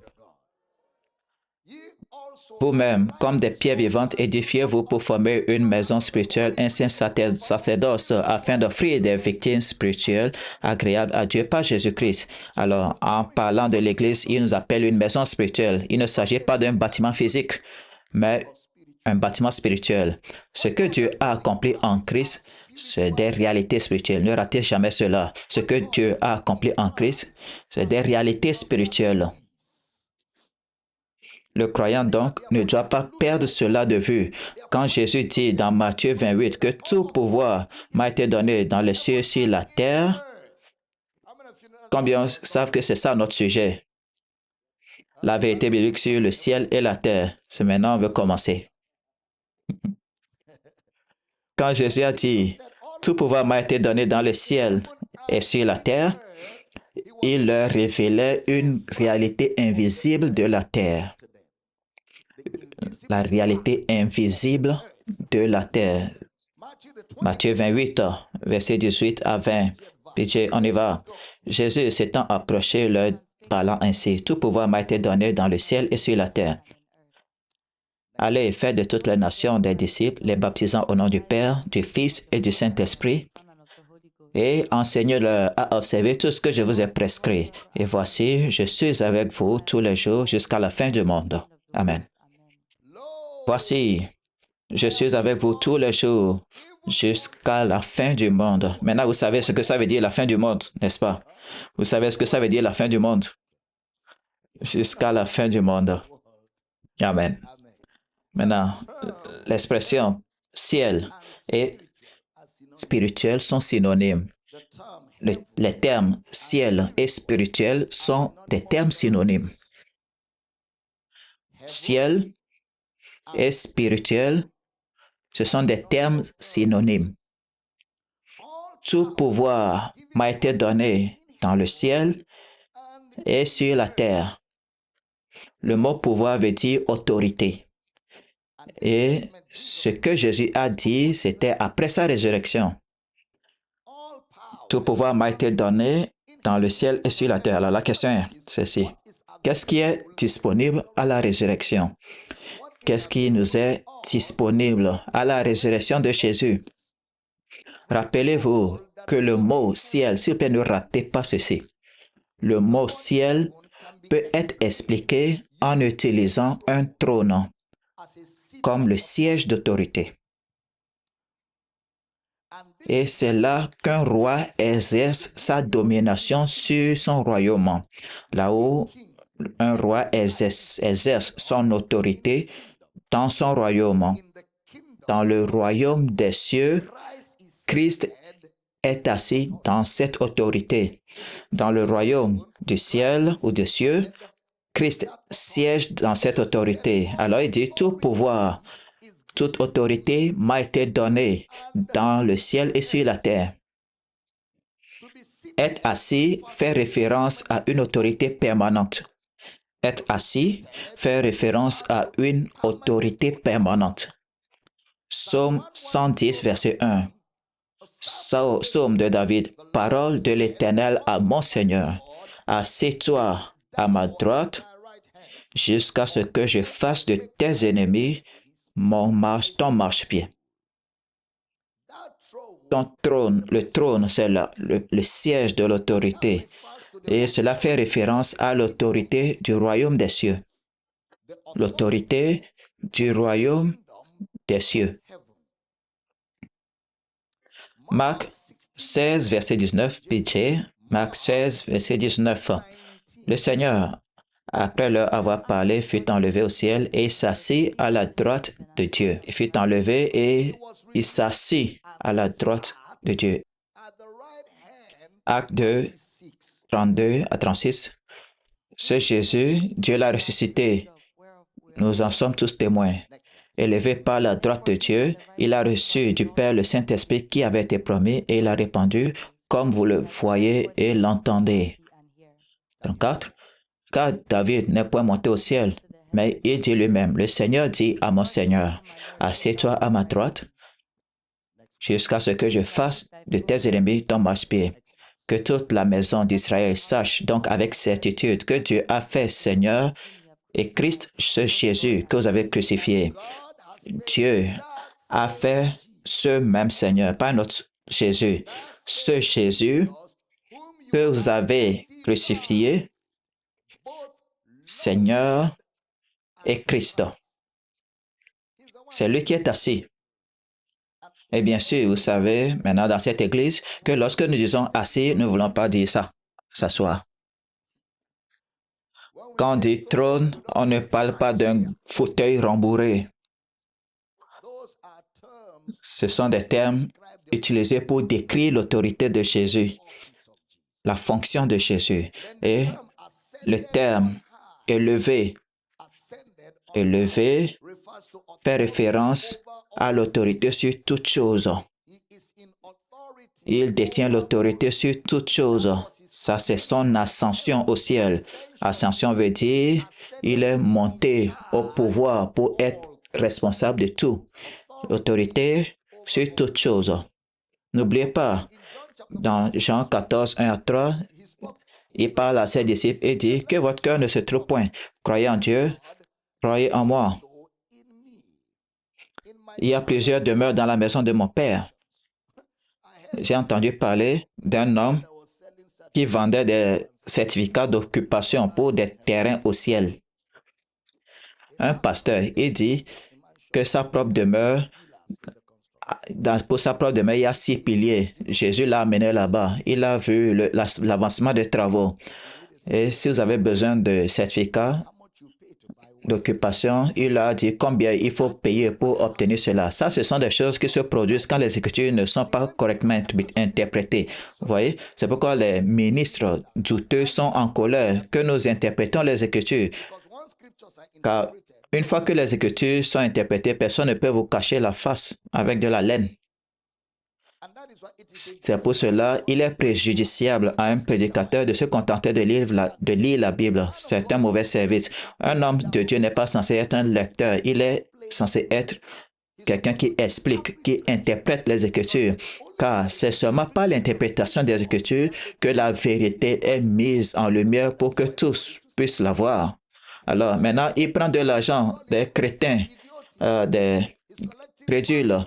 Vous-même, comme des pierres vivantes, édifiez-vous pour former une maison spirituelle, un saint sacerdoce, afin d'offrir des victimes spirituelles agréables à Dieu par Jésus-Christ. Alors, en parlant de l'Église, il nous appelle une maison spirituelle. Il ne s'agit pas d'un bâtiment physique, mais un bâtiment spirituel. Ce que Dieu a accompli en Christ, c'est des réalités spirituelles. Ne ratez jamais cela. Ce que Dieu a accompli en Christ, c'est des réalités spirituelles. Le croyant donc ne doit pas perdre cela de vue. Quand Jésus dit dans Matthieu 28 que tout pouvoir m'a été donné dans les cieux et sur la terre, combien savent que c'est ça notre sujet? La vérité biblique sur le ciel et la terre. C'est maintenant on veut commencer. Quand Jésus a dit tout pouvoir m'a été donné dans le ciel et sur la terre, il leur révélait une réalité invisible de la terre. La réalité invisible de la terre. Matthieu 28, verset 18 à 20. Puis on y va. Jésus s'étant approché, leur parlant ainsi, tout pouvoir m'a été donné dans le ciel et sur la terre. Allez, faites de toutes les nations des disciples, les baptisant au nom du Père, du Fils et du Saint-Esprit, et enseignez-leur à observer tout ce que je vous ai prescrit. Et voici, je suis avec vous tous les jours jusqu'à la fin du monde. Amen. Voici, je suis avec vous tous les jours jusqu'à la fin du monde. Maintenant, vous savez ce que ça veut dire la fin du monde, n'est-ce pas? Vous savez ce que ça veut dire la fin du monde? Jusqu'à la fin du monde. Amen. Maintenant, l'expression ciel et spirituel sont synonymes. Les termes ciel et spirituel sont des termes synonymes. Ciel et spirituel, ce sont des termes synonymes. Tout pouvoir m'a été donné dans le ciel et sur la terre. Le mot pouvoir veut dire autorité. Et ce que Jésus a dit, c'était après sa résurrection. Tout pouvoir m'a été donné dans le ciel et sur la terre. Alors la question est ceci. Qu'est-ce qui est disponible à la résurrection? Qu'est-ce qui nous est disponible à la résurrection de Jésus? Rappelez-vous que le mot ciel, s'il vous plaît, ne ratez pas ceci. Le mot ciel peut être expliqué en utilisant un trône comme le siège d'autorité. Et c'est là qu'un roi exerce sa domination sur son royaume. Là où un roi exerce son autorité dans son royaume. Dans le royaume des cieux, Christ est assis dans cette autorité. Dans le royaume du ciel ou des cieux, Christ siège dans cette autorité. Alors il dit, tout pouvoir, toute autorité m'a été donnée dans le ciel et sur la terre. Être assis fait référence à une autorité permanente. Être assis fait référence à une autorité permanente. Psaume 110, verset 1. Psaume de David. Parole de l'Éternel à mon Seigneur. Assieds-toi à ma droite jusqu'à ce que je fasse de tes ennemis ton marchepied. Ton trône, le trône, c'est le siège de l'autorité. Et cela fait référence à l'autorité du royaume des cieux. L'autorité du royaume des cieux. Marc 16, verset 19, pitié. Marc 16, verset 19. Le Seigneur, après leur avoir parlé, fut enlevé au ciel et s'assit à la droite de Dieu. Il fut enlevé et il s'assit à la droite de Dieu. Acte 2, 32 à 36. Ce Jésus, Dieu l'a ressuscité. Nous en sommes tous témoins. Élevé par la droite de Dieu, il a reçu du Père le Saint-Esprit qui avait été promis et il a répandu comme vous le voyez et l'entendez. 34. Car David n'est point monté au ciel, mais il dit lui-même, le Seigneur dit à mon Seigneur, assieds-toi à ma droite jusqu'à ce que je fasse de tes ennemis ton marchepied. Que toute la maison d'Israël sache donc avec certitude que Dieu a fait Seigneur et Christ, ce Jésus que vous avez crucifié. Dieu a fait ce même Seigneur, pas notre Jésus. Ce Jésus que vous avez crucifié, Seigneur et Christ. C'est lui qui est assis. Et bien sûr, vous savez, maintenant dans cette église, que lorsque nous disons assis, nous ne voulons pas dire ça, s'asseoir. Quand on dit trône, on ne parle pas d'un fauteuil rembourré. Ce sont des termes utilisés pour décrire l'autorité de Jésus, la fonction de Jésus. Et le terme élevé fait référence à l'autorité sur toute chose. Il détient l'autorité sur toute chose. Ça, c'est son ascension au ciel. Ascension veut dire il est monté au pouvoir pour être responsable de tout. L'autorité sur toute chose. N'oubliez pas, dans Jean 14, 1 à 3, il parle à ses disciples et dit que votre cœur ne se trouve point. Croyez en Dieu, croyez en moi. Il y a plusieurs demeures dans la maison de mon Père. J'ai entendu parler d'un homme qui vendait des certificats d'occupation pour des terrains au ciel. Un pasteur, il dit que sa propre demeure, pour sa propre demeure, il y a 6 piliers. Jésus l'a amené là-bas. Il a vu l'avancement des travaux. Et si vous avez besoin de certificats d'occupation, il a dit combien il faut payer pour obtenir cela. Ça, ce sont des choses qui se produisent quand les Écritures ne sont pas correctement interprétées. Vous voyez, c'est pourquoi les ministres douteux sont en colère que nous interprétons les Écritures. Car une fois que les Écritures sont interprétées, personne ne peut vous cacher la face avec de la laine. C'est pour cela il est préjudiciable à un prédicateur de se contenter de lire la Bible. C'est un mauvais service. Un homme de Dieu n'est pas censé être un lecteur. Il est censé être quelqu'un qui explique, qui interprète les Écritures. Car c'est seulement par l'interprétation des Écritures que la vérité est mise en lumière pour que tous puissent la voir. Alors maintenant, il prend de l'argent des crétins, des crédules.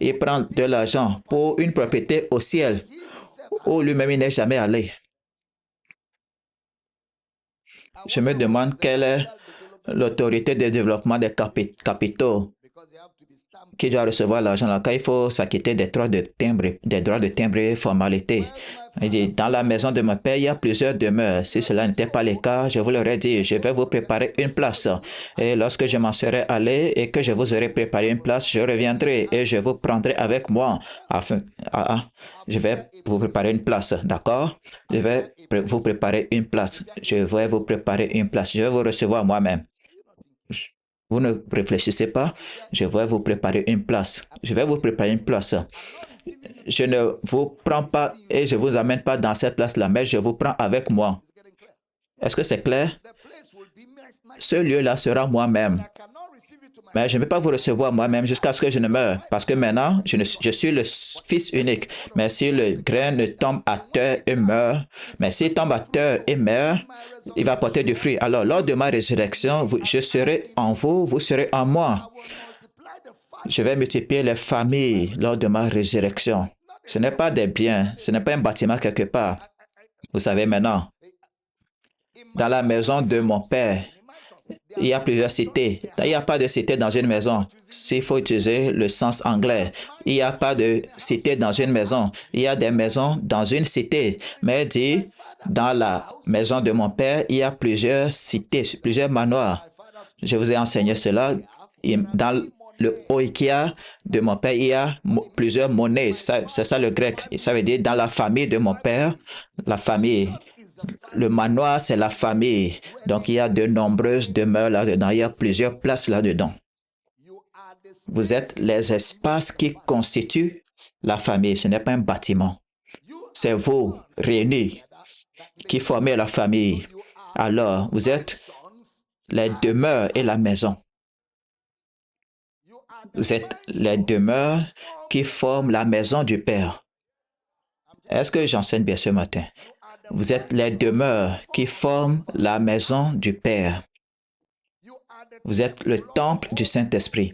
Il prend de l'argent pour une propriété au ciel où lui-même il n'est jamais allé. Je me demande quelle est l'autorité de développement des capitaux qui doit recevoir l'argent là, quand il faut s'acquitter des droits de timbre et formalités. Il dit, dans la maison de mon père, il y a plusieurs demeures. Si cela n'était pas le cas, je vous l'aurais dit, je vais vous préparer une place. Et lorsque je m'en serai allé et que je vous aurai préparé une place, je reviendrai et je vous prendrai avec moi. Je vais vous préparer une place, d'accord? Je vais vous préparer une place. Je vais vous préparer une place. Je vais vous recevoir moi-même. Vous ne réfléchissez pas, je vais vous préparer une place. Je vais vous préparer une place. Je ne vous prends pas et je ne vous amène pas dans cette place-là, mais je vous prends avec moi. Est-ce que c'est clair? Ce lieu-là sera moi-même. Mais je ne vais pas vous recevoir moi-même jusqu'à ce que je ne meure. Parce que maintenant, je suis le fils unique. Mais si le grain ne tombe à terre et meurt, mais s'il tombe à terre et meurt, il va porter du fruit. Alors, lors de ma résurrection, je serai en vous, vous serez en moi. Je vais multiplier les familles lors de ma résurrection. Ce n'est pas des biens, ce n'est pas un bâtiment quelque part. Vous savez maintenant, dans la maison de mon père, il y a plusieurs cités. Il n'y a pas de cité dans une maison. S'il faut utiliser le sens anglais, il n'y a pas de cité dans une maison. Il y a des maisons dans une cité. Mais dit, dans la maison de mon père, il y a plusieurs cités, plusieurs manoirs. Je vous ai enseigné cela. Dans le oikia de mon père, il y a plusieurs monnaies. C'est ça le grec. Et ça veut dire dans la famille de mon père, la famille. Le manoir, c'est la famille. Donc, il y a de nombreuses demeures là-dedans. Il y a plusieurs places là-dedans. Vous êtes les espaces qui constituent la famille. Ce n'est pas un bâtiment. C'est vous, réunis, qui formez la famille. Alors, vous êtes les demeures et la maison. Vous êtes les demeures qui forment la maison du Père. Est-ce que j'enseigne bien ce matin? Vous êtes les demeures qui forment la maison du Père. Vous êtes le temple du Saint-Esprit.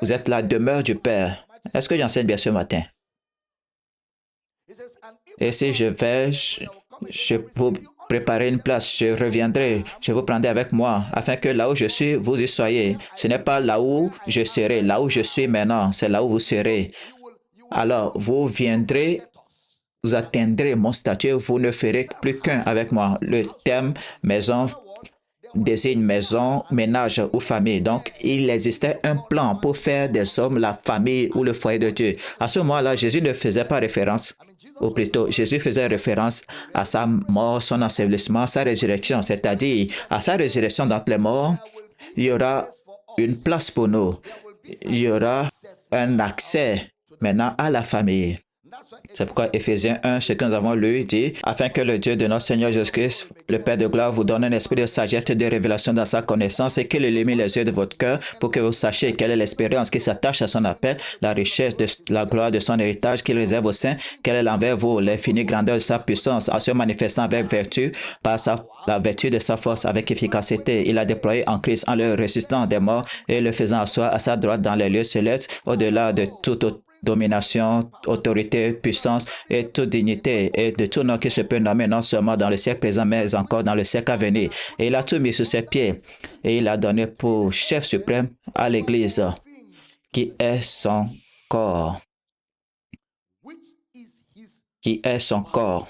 Vous êtes la demeure du Père. Est-ce que j'enseigne bien ce matin? Et si je vais, je vous préparer une place, je reviendrai, je vous prendrai avec moi, afin que là où je suis, vous y soyez. Ce n'est pas là où je serai, là où je suis maintenant, c'est là où vous serez. Alors, vous viendrez, vous atteindrez mon statut, vous ne ferez plus qu'un avec moi. Le terme maison désigne maison, ménage ou famille. Donc, il existait un plan pour faire des hommes la famille ou le foyer de Dieu. À ce moment-là, Jésus ne faisait pas référence, ou plutôt, Jésus faisait référence à sa mort, son ensevelissement, sa résurrection, c'est-à-dire à sa résurrection d'entre les morts, il y aura une place pour nous. Il y aura un accès maintenant à la famille. C'est pourquoi Éphésiens 1, ce que nous avons lu, dit, afin que le Dieu de notre Seigneur Jésus-Christ, le Père de gloire, vous donne un esprit de sagesse et de révélation dans sa connaissance et qu'il illumine les yeux de votre cœur pour que vous sachiez quelle est l'espérance qui s'attache à son appel, la richesse de la gloire de son héritage qu'il réserve aux saints, quelle est l'envers vous, l'infinie grandeur de sa puissance, en se manifestant avec vertu, par la vertu de sa force, avec efficacité. Il a déployé en Christ en le ressuscitant des morts et le faisant asseoir à sa droite dans les lieux célestes, au-delà de toute domination, autorité, puissance et toute dignité et de tout nom qui se peut nommer non seulement dans le siècle présent, mais encore dans le siècle à venir. Et il a tout mis sous ses pieds et il a donné pour chef suprême à l'Église qui est son corps. Qui est son corps.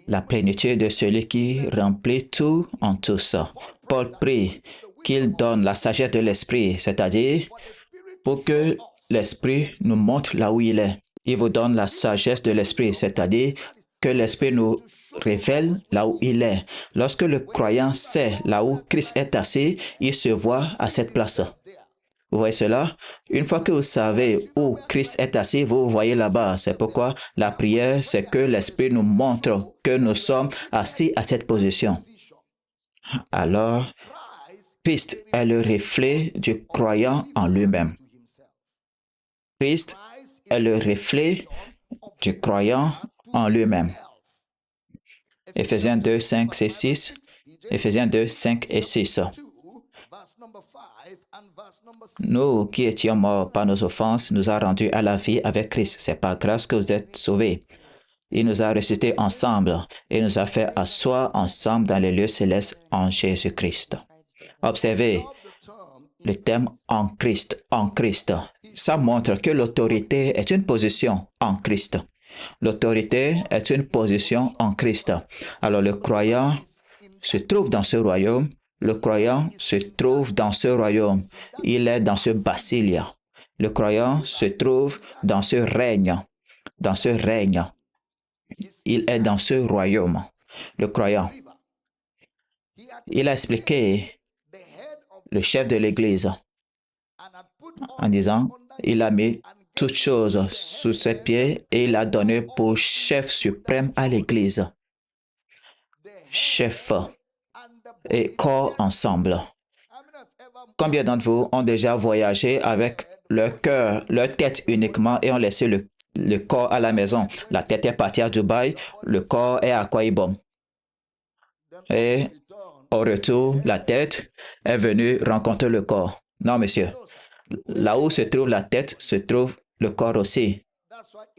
La plénitude de celui qui remplit tout en tous. Paul prie qu'il donne la sagesse de l'Esprit, c'est-à-dire pour que l'Esprit nous montre là où il est. Il vous donne la sagesse de l'Esprit, c'est-à-dire que l'Esprit nous révèle là où il est. Lorsque le croyant sait là où Christ est assis, il se voit à cette place. Vous voyez cela? Une fois que vous savez où Christ est assis, vous voyez là-bas. C'est pourquoi la prière, c'est que l'Esprit nous montre que nous sommes assis à cette position. Alors, Christ est le reflet du croyant en lui-même. Christ est le reflet du croyant en lui-même. Éphésiens 2, 5 et 6. Éphésiens 2, 5 et 6. Nous qui étions morts par nos offenses, nous a rendus à la vie avec Christ. C'est par grâce que vous êtes sauvés. Il nous a ressuscités ensemble et nous a fait asseoir ensemble dans les lieux célestes en Jésus-Christ. Observez le terme en Christ, en Christ. Ça montre que l'autorité est une position en Christ. L'autorité est une position en Christ. Alors le croyant se trouve dans ce royaume. Le croyant se trouve dans ce royaume. Il est dans ce basilia. Le croyant se trouve dans ce règne. Dans ce règne. Il est dans ce royaume. Le croyant. Il a expliqué le chef de l'Église en disant, il a mis toutes choses sous ses pieds et il a donné pour chef suprême à l'Église. Chef et corps ensemble. Combien d'entre vous ont déjà voyagé avec leur cœur, leur tête uniquement et ont laissé le corps à la maison? La tête est partie à Dubaï, le corps est à Akwa Ibom. Et au retour, la tête est venue rencontrer le corps. Non, monsieur. Là où se trouve la tête, se trouve le corps aussi.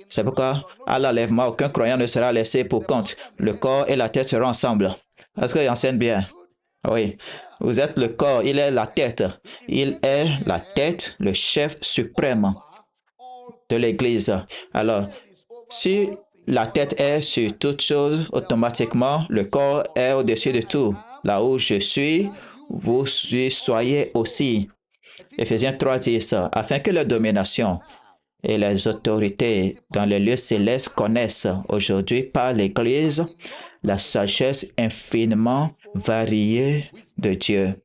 C'est pourquoi, à l'enlèvement, aucun croyant ne sera laissé pour compte. Le corps et la tête seront ensemble. Est-ce qu'il enseigne bien? Oui. Vous êtes le corps, il est la tête. Il est la tête, le chef suprême de l'Église. Alors, si la tête est sur toute chose, automatiquement, le corps est au-dessus de tout. Là où je suis, vous soyez aussi. Éphésiens 3 dit ça, afin que la domination et les autorités dans les lieux célestes connaissent aujourd'hui par l'Église la sagesse infiniment variée de Dieu.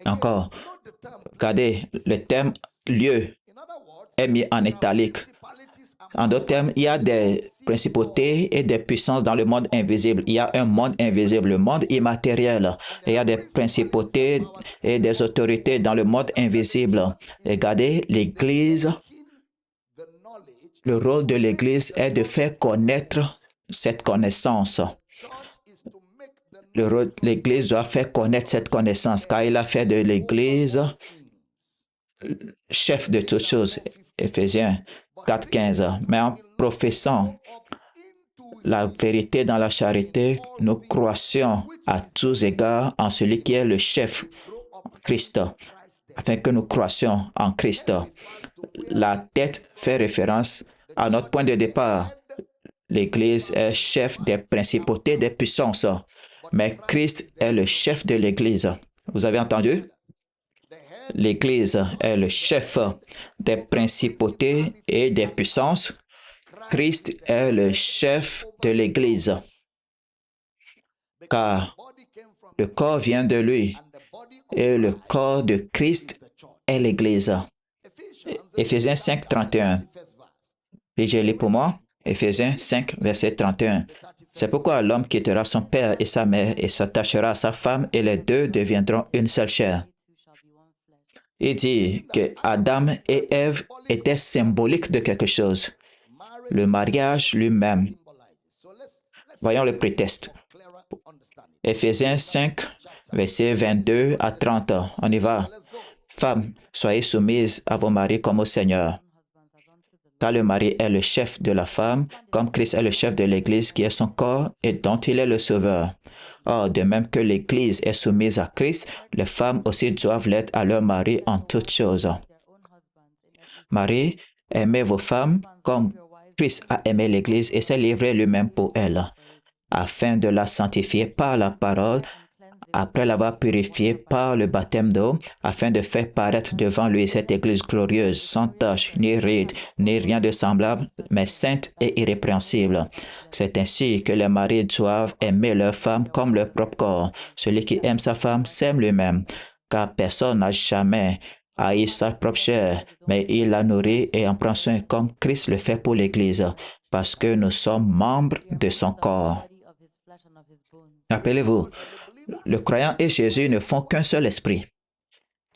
Encore, regardez, le terme lieu est mis en italique. En d'autres termes, il y a des principautés et des puissances dans le monde invisible. Il y a un monde invisible, le monde immatériel. Et il y a des principautés et des autorités dans le monde invisible. Regardez, l'Église, le rôle de l'Église est de faire connaître cette connaissance. L'Église doit faire connaître cette connaissance, car il a fait de l'Église chef de toutes choses. Éphésiens 4.15. Mais en professant la vérité dans la charité, nous croissions à tous égards en celui qui est le chef, Christ, afin que nous croissions en Christ. La tête fait référence à notre point de départ. L'Église est chef des principautés, des puissances, mais Christ est le chef de l'Église. Vous avez entendu? L'Église est le chef des principautés et des puissances. Christ est le chef de l'Église, car le corps vient de lui et le corps de Christ est l'Église. Éphésiens 5, 31. Et je lis pour moi. Éphésiens 5, verset 31. C'est pourquoi l'homme quittera son père et sa mère et s'attachera à sa femme et les deux deviendront une seule chair. Il dit que Adam et Ève étaient symboliques de quelque chose. Le mariage lui-même. Voyons le prétexte. Éphésiens 5, versets 22 à 30. On y va. Femmes, soyez soumises à vos maris comme au Seigneur. Car le mari est le chef de la femme, comme Christ est le chef de l'Église qui est son corps et dont il est le sauveur. Or, de même que l'Église est soumise à Christ, les femmes aussi doivent l'être à leur mari en toutes choses. Marie, aimez vos femmes comme Christ a aimé l'Église et s'est livré lui-même pour elle, afin de la sanctifier par la parole, après l'avoir purifiée par le baptême d'eau, afin de faire paraître devant lui cette Église glorieuse, sans tache, ni ride, ni rien de semblable, mais sainte et irrépréhensible. C'est ainsi que les maris doivent aimer leur femme comme leur propre corps. Celui qui aime sa femme s'aime lui-même, car personne n'a jamais haït sa propre chair, mais il la nourrit et en prend soin comme Christ le fait pour l'Église, parce que nous sommes membres de son corps. Rappelez-vous, le croyant et Jésus ne font qu'un seul esprit.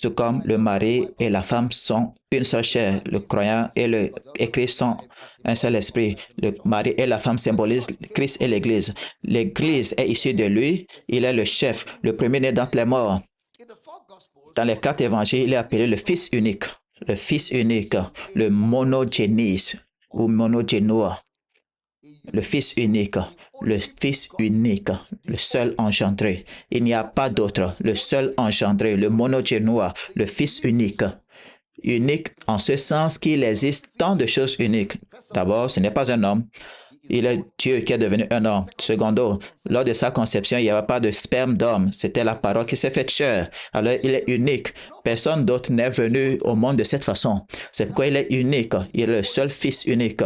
Tout comme le mari et la femme sont une seule chair, le croyant et Christ sont un seul esprit. Le mari et la femme symbolisent Christ et l'Église. L'Église est issue de lui, il est le chef, le premier-né d'entre les morts. Dans les 4 évangiles, il est appelé le Fils unique, le monogénis ou monogénois, le Fils unique, le seul engendré. Il n'y a pas d'autre, le seul engendré, le monogénois, le Fils unique. Unique en ce sens qu'il existe tant de choses uniques. D'abord, ce n'est pas un homme. Il est Dieu qui est devenu un homme. Secondo, lors de sa conception, il n'y avait pas de sperme d'homme. C'était la parole qui s'est faite chair. Alors, il est unique. Personne d'autre n'est venu au monde de cette façon. C'est pourquoi il est unique. Il est le seul Fils unique.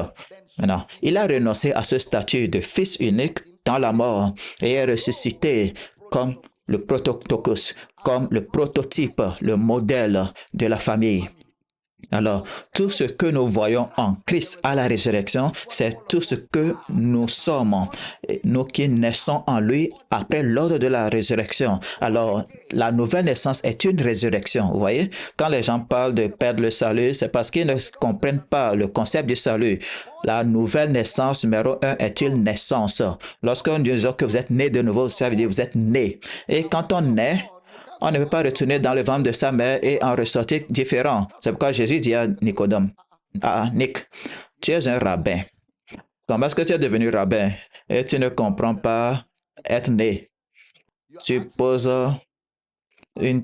Maintenant, il a renoncé à ce statut de Fils unique dans la mort et est ressuscité comme le prototokos, comme le prototype, le modèle de la famille. Alors, tout ce que nous voyons en Christ à la résurrection, c'est tout ce que nous sommes, nous qui naissons en lui après l'ordre de la résurrection. Alors, la nouvelle naissance est une résurrection. Vous voyez, quand les gens parlent de perdre le salut, c'est parce qu'ils ne comprennent pas le concept du salut. La nouvelle naissance, numéro 1, est une naissance. Lorsque nous disons que vous êtes né de nouveau, ça veut dire que vous êtes né. Et quand on naît, on ne peut pas retourner dans le ventre de sa mère et en ressortir différent. C'est pourquoi Jésus dit à Nicodème, Nick, tu es un rabbin. Comment est-ce que tu es devenu rabbin et tu ne comprends pas être né? Tu poses une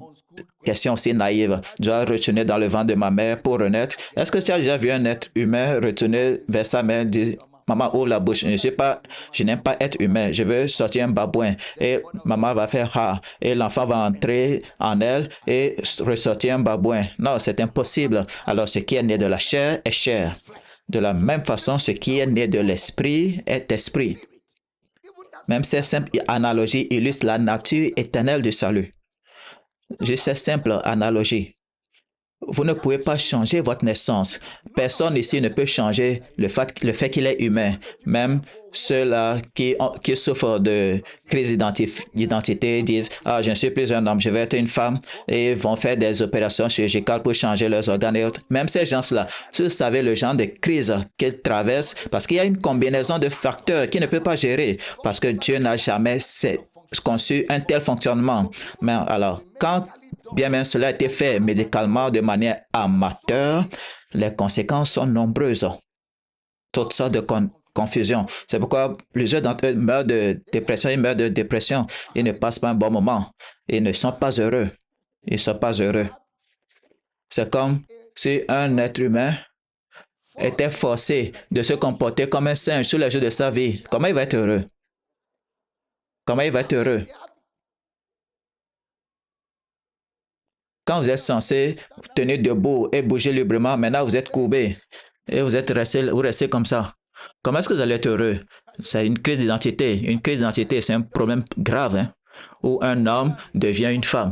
question aussi naïve. Je dois retourner dans le ventre de ma mère pour renaître. Est-ce que tu as déjà vu un être humain retourner vers sa mère et dire, maman, ouvre la bouche. Je n'aime pas être humain. Je veux sortir un babouin. Et maman va faire ha. Et l'enfant va entrer en elle et ressortir un babouin. Non, c'est impossible. Alors, ce qui est né de la chair est chair. De la même façon, ce qui est né de l'esprit est esprit. Même ces simples analogies illustrent la nature éternelle du salut. Juste ces simples analogies. Vous ne pouvez pas changer votre naissance. Personne ici ne peut changer le fait qu'il est humain. Même ceux-là qui souffrent de crise d'identité disent « Ah, je ne suis plus un homme, je vais être une femme » et vont faire des opérations chirurgicales pour changer leurs organes et autres. Même ces gens-là, si vous savez le genre de crise qu'ils traversent, parce qu'il y a une combinaison de facteurs qu'ils ne peuvent pas gérer, parce que Dieu n'a jamais conçu un tel fonctionnement. Mais alors, quand bien même cela a été fait médicalement de manière amateur, les conséquences sont nombreuses. Toutes sortes de confusion. C'est pourquoi plusieurs d'entre eux meurent de dépression, ils ne passent pas un bon moment. Ils ne sont pas heureux. Ils ne sont pas heureux. C'est comme si un être humain était forcé de se comporter comme un singe tous les jours de sa vie. Comment il va être heureux? Comment il va être heureux? Quand vous êtes censé tenir debout et bouger librement, maintenant vous êtes courbé et vous restez comme ça. Comment est-ce que vous allez être heureux? C'est une crise d'identité. Une crise d'identité, c'est un problème grave, hein, où un homme devient une femme.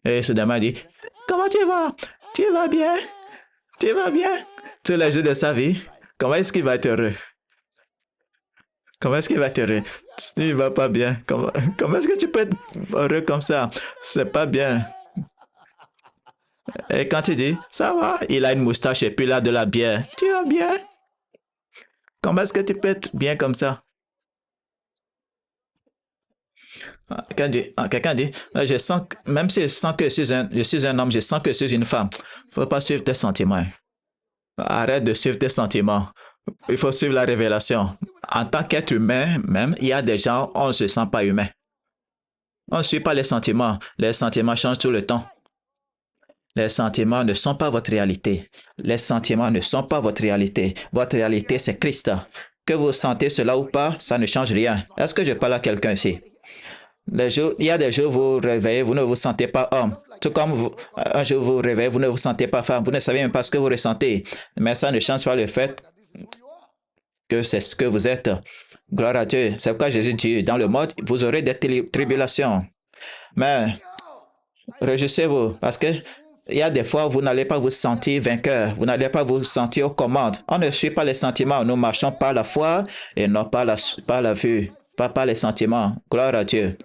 Et soudainement, il dit, comment tu vas? Tu vas bien? Tu vas bien? Tous les jours de sa vie, comment est-ce qu'il va être heureux? Comment est-ce qu'il va être heureux? Il va pas bien. Comment est-ce que tu peux être heureux comme ça? C'est pas bien. Et quand il dit, ça va, il a une moustache et puis il a de la bière. Tu vas bien? Comment est-ce que tu peux être bien comme ça? Quelqu'un dit, je sens, même si je sens que je suis un homme, je sens que je suis une femme. Il ne faut pas suivre tes sentiments. Arrête de suivre tes sentiments. Il faut suivre la révélation. En tant qu'être humain, même, il y a des gens, on ne se sent pas humain. On ne suit pas les sentiments. Les sentiments changent tout le temps. Les sentiments ne sont pas votre réalité. Les sentiments ne sont pas votre réalité. Votre réalité, c'est Christ. Que vous sentez cela ou pas, ça ne change rien. Est-ce que je parle à quelqu'un ici? Il y a des jours où vous vous réveillez, vous ne vous sentez pas homme. Tout comme un jour vous vous réveillez, vous ne vous sentez pas femme. Vous ne savez même pas ce que vous ressentez. Mais ça ne change pas le fait que c'est ce que vous êtes. Gloire à Dieu. C'est pourquoi Jésus dit, dans le monde, vous aurez des tribulations. Mais réjouissez-vous parce que Il y a des fois où vous n'allez pas vous sentir vainqueur, vous n'allez pas vous sentir aux commandes. On ne suit pas les sentiments, nous marchons par la foi et non par la vue, pas par les sentiments. Gloire à Dieu.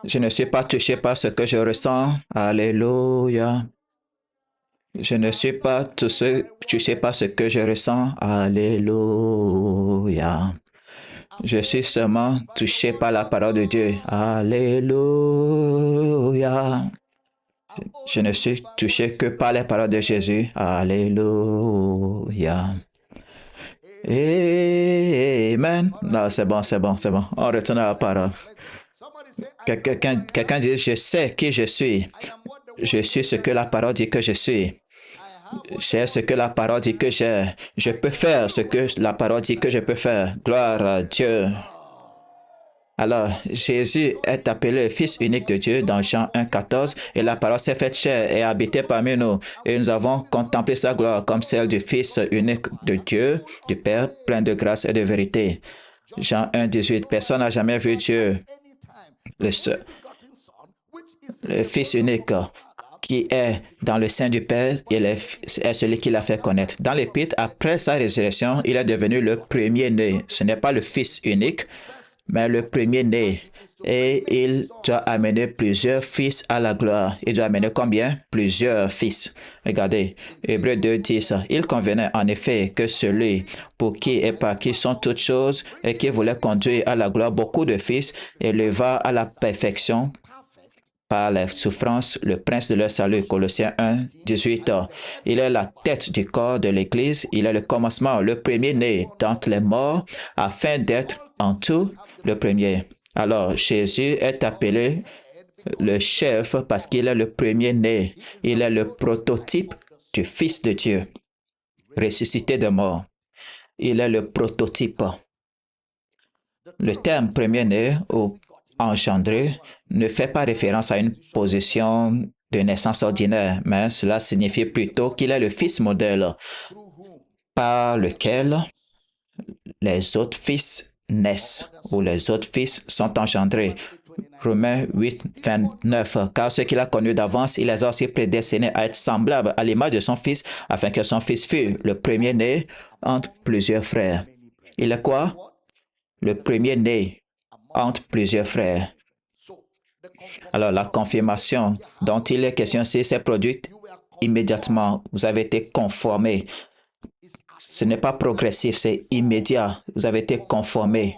Je ne suis pas touché par ce que je ressens. Alléluia. Je ne suis pas touché par ce que je ressens. Alléluia. Je suis seulement touché par la parole de Dieu. Alléluia. Je ne suis touché que par les paroles de Jésus. Alléluia. Amen. Non, c'est bon, c'est bon, c'est bon. On retourne à la parole. Quelqu'un dit, je sais qui je suis. Je suis ce que la parole dit que je suis. J'ai ce que la parole dit que j'ai. Je peux faire ce que la parole dit que je peux faire. Gloire à Dieu. Alors, Jésus est appelé le Fils unique de Dieu dans Jean 1,14 et la parole s'est faite chair et a habité parmi nous. Et nous avons contemplé sa gloire comme celle du Fils unique de Dieu, du Père, plein de grâce et de vérité. Jean 1,18. Personne n'a jamais vu Dieu, le Fils unique qui est dans le sein du Père, il est celui qui l'a fait connaître. Dans l'Épître, après sa résurrection, il est devenu le premier-né. Ce n'est pas le Fils unique, mais le premier-né. Et il doit amener plusieurs fils à la gloire. Il doit amener combien? Plusieurs fils. Regardez, Hébreux 2 dit ça. Il convenait en effet que celui pour qui et par qui sont toutes choses et qui voulait conduire à la gloire beaucoup de fils éleva à la perfection par la souffrance, le prince de leur salut, Colossiens 1, 18. Il est la tête du corps de l'Église, il est le commencement, le premier-né d'entre les morts, afin d'être en tout le premier. Alors, Jésus est appelé le chef parce qu'il est le premier-né. Il est le prototype du Fils de Dieu, ressuscité de mort. Il est le prototype. Le terme premier-né ou engendré ne fait pas référence à une position de naissance ordinaire, mais cela signifie plutôt qu'il est le fils modèle par lequel les autres fils naissent ou les autres fils sont engendrés. Romains 8, 29. Car ceux qu'il a connus d'avance, il les a aussi prédestinés à être semblables à l'image de son fils, afin que son fils fût le premier-né entre plusieurs frères. Il est quoi? Le premier-né entre plusieurs frères. Alors, la confirmation dont il est question ici s'est produite immédiatement. Vous avez été conformé. Ce n'est pas progressif, c'est immédiat. Vous avez été conformé,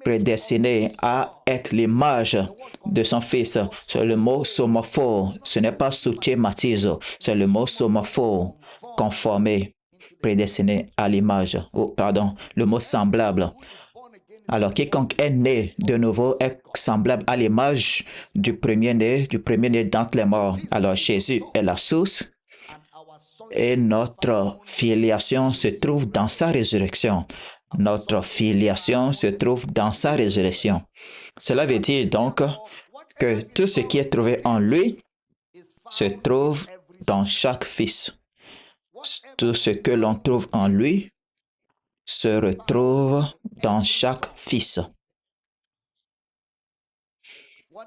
prédestiné à être l'image de son fils. C'est le mot somorpho. Ce n'est pas soutiematizo, c'est le mot somorpho, conformé, prédestiné à l'image. Oh, pardon, le mot semblable. Alors, quiconque est né de nouveau est semblable à l'image du premier-né d'entre les morts. Alors, Jésus est la source et notre filiation se trouve dans sa résurrection. Notre filiation se trouve dans sa résurrection. Cela veut dire donc que tout ce qui est trouvé en lui se trouve dans chaque fils. Tout ce que l'on trouve en lui se retrouve dans chaque fils.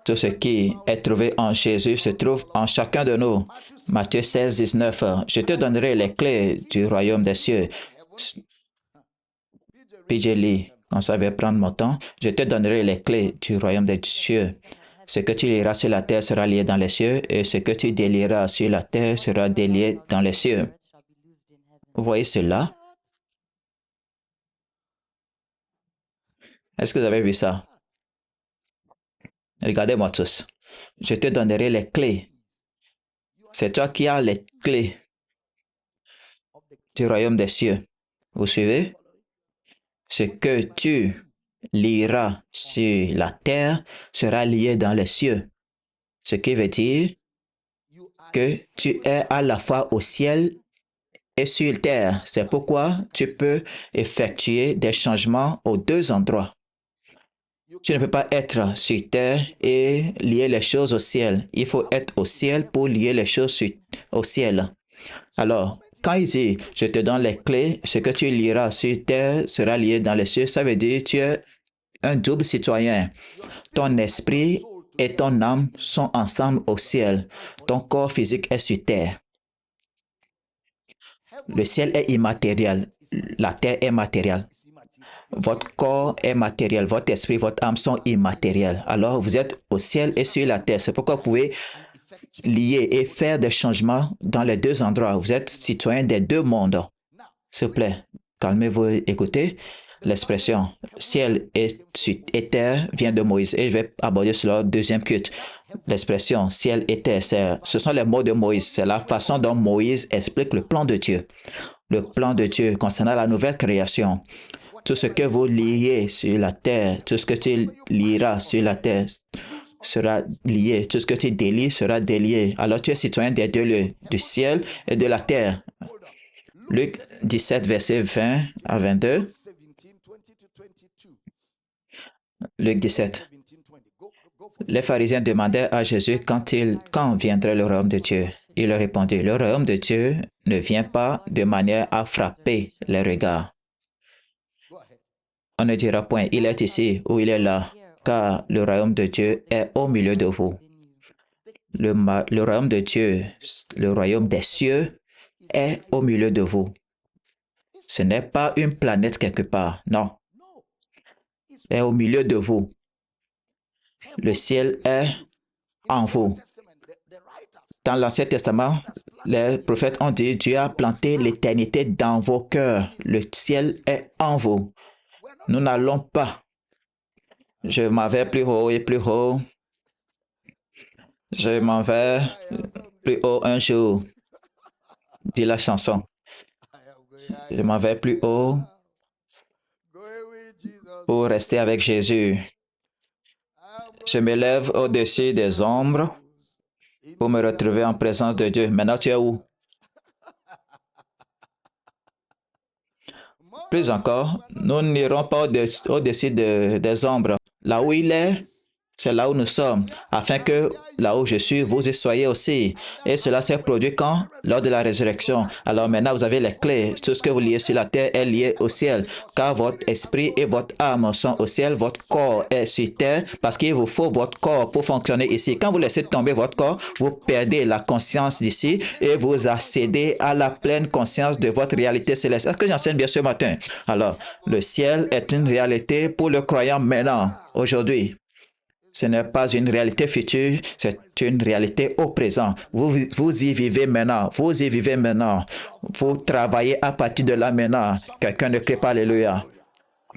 Tout ce qui est trouvé en Jésus se trouve en chacun de nous. Matthieu 16, 19. Je te donnerai les clés du royaume des cieux. PJ Lee, comme ça, je vais prendre mon temps. Je te donnerai les clés du royaume des cieux. Ce que tu liras sur la terre sera lié dans les cieux, et ce que tu délieras sur la terre sera délié dans les cieux. Vous voyez cela? Est-ce que vous avez vu ça? Regardez-moi tous. Je te donnerai les clés. C'est toi qui as les clés du royaume des cieux. Vous suivez? Ce que tu liras sur la terre sera lié dans les cieux. Ce qui veut dire que tu es à la fois au ciel et sur terre. C'est pourquoi tu peux effectuer des changements aux deux endroits. Tu ne peux pas être sur terre et lier les choses au ciel. Il faut être au ciel pour lier les choses au ciel. Alors, quand il dit « Je te donne les clés, ce que tu liras sur terre sera lié dans les cieux », ça veut dire que tu es un double citoyen. Ton esprit et ton âme sont ensemble au ciel. Ton corps physique est sur terre. Le ciel est immatériel. La terre est matérielle. Votre corps est matériel. Votre esprit, votre âme sont immatériels. Alors, vous êtes au ciel et sur la terre. C'est pourquoi vous pouvez lier et faire des changements dans les deux endroits. Vous êtes citoyen des deux mondes. S'il vous plaît, calmez-vous, écoutez. L'expression ciel et terre vient de Moïse et je vais aborder cela au deuxième culte. L'expression ciel et terre, ce sont les mots de Moïse. C'est la façon dont Moïse explique le plan de Dieu. Le plan de Dieu concernant la nouvelle création. Tout ce que vous liez sur la terre, tout ce que tu lieras sur la terre sera lié. Tout ce que tu délies sera délié. Alors tu es citoyen des deux lieux, du ciel et de la terre. Luc 17, verset 20 à 22. Luc 17. Les pharisiens demandaient à Jésus quand viendrait le royaume de Dieu. Il leur répondit, le royaume de Dieu ne vient pas de manière à frapper les regards. On ne dira point, il est ici ou il est là, car le royaume de Dieu est au milieu de vous. Le royaume de Dieu, le royaume des cieux, est au milieu de vous. Ce n'est pas une planète quelque part, non. Est au milieu de vous. Le ciel est en vous. Dans l'Ancien Testament, les prophètes ont dit, Dieu a planté l'éternité dans vos cœurs. Le ciel est en vous. Nous n'allons pas. Je m'en vais plus haut et plus haut. Je m'en vais plus haut un jour, dit la chanson. Je m'en vais plus haut pour rester avec Jésus. Je m'élève au-dessus des ombres pour me retrouver en présence de Dieu. Maintenant, tu es où? Plus encore, nous n'irons pas au-dessus des ombres. Là où il est, c'est là où nous sommes, afin que là où je suis, vous y soyez aussi. Et cela s'est produit quand? Lors de la résurrection. Alors maintenant, vous avez les clés. Tout ce que vous liez sur la terre est lié au ciel, car votre esprit et votre âme sont au ciel, votre corps est sur terre, parce qu'il vous faut votre corps pour fonctionner ici. Quand vous laissez tomber votre corps, vous perdez la conscience d'ici et vous accédez à la pleine conscience de votre réalité céleste. Est-ce que j'enseigne bien ce matin? Alors, le ciel est une réalité pour le croyant maintenant, aujourd'hui. Ce n'est pas une réalité future, c'est une réalité au présent. Vous y vivez maintenant. Vous y vivez maintenant. Vous travaillez à partir de là maintenant. Quelqu'un ne crie pas Alléluia.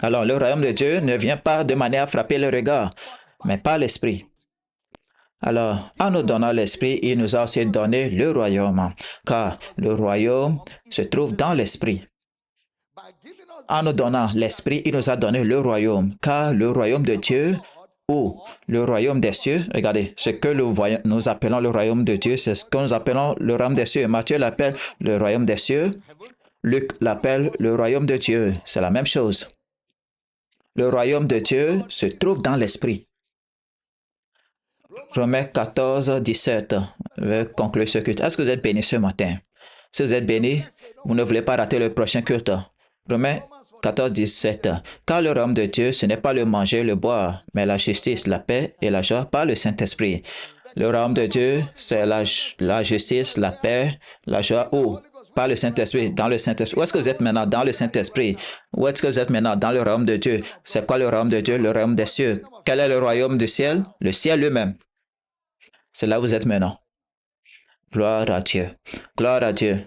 Alors, le royaume de Dieu ne vient pas de manière à frapper le regard, mais par l'esprit. Alors, en nous donnant l'esprit, il nous a aussi donné le royaume, car le royaume se trouve dans l'esprit. En nous donnant l'esprit, il nous a donné le royaume, car le royaume de Dieu ou le royaume des cieux, regardez, ce que nous appelons le royaume de Dieu, c'est ce que nous appelons le royaume des cieux. Matthieu l'appelle le royaume des cieux, Luc l'appelle le royaume de Dieu. C'est la même chose. Le royaume de Dieu se trouve dans l'esprit. Romains 14, 17. Je vais conclure ce culte. Est-ce que vous êtes bénis ce matin? Si vous êtes bénis, vous ne voulez pas rater le prochain culte. Romains 14, 17. Car le royaume de Dieu, ce n'est pas le manger, le boire, mais la justice, la paix et la joie par le Saint-Esprit. Le royaume de Dieu, c'est la justice, la paix, la joie où? Par le Saint-Esprit, dans le Saint-Esprit. Où est-ce que vous êtes maintenant? Dans le Saint-Esprit. Où est-ce que vous êtes maintenant? Dans le royaume de Dieu. C'est quoi le royaume de Dieu? Le royaume des cieux. Quel est le royaume du ciel? Le ciel lui-même. C'est là où vous êtes maintenant. Gloire à Dieu. Gloire à Dieu.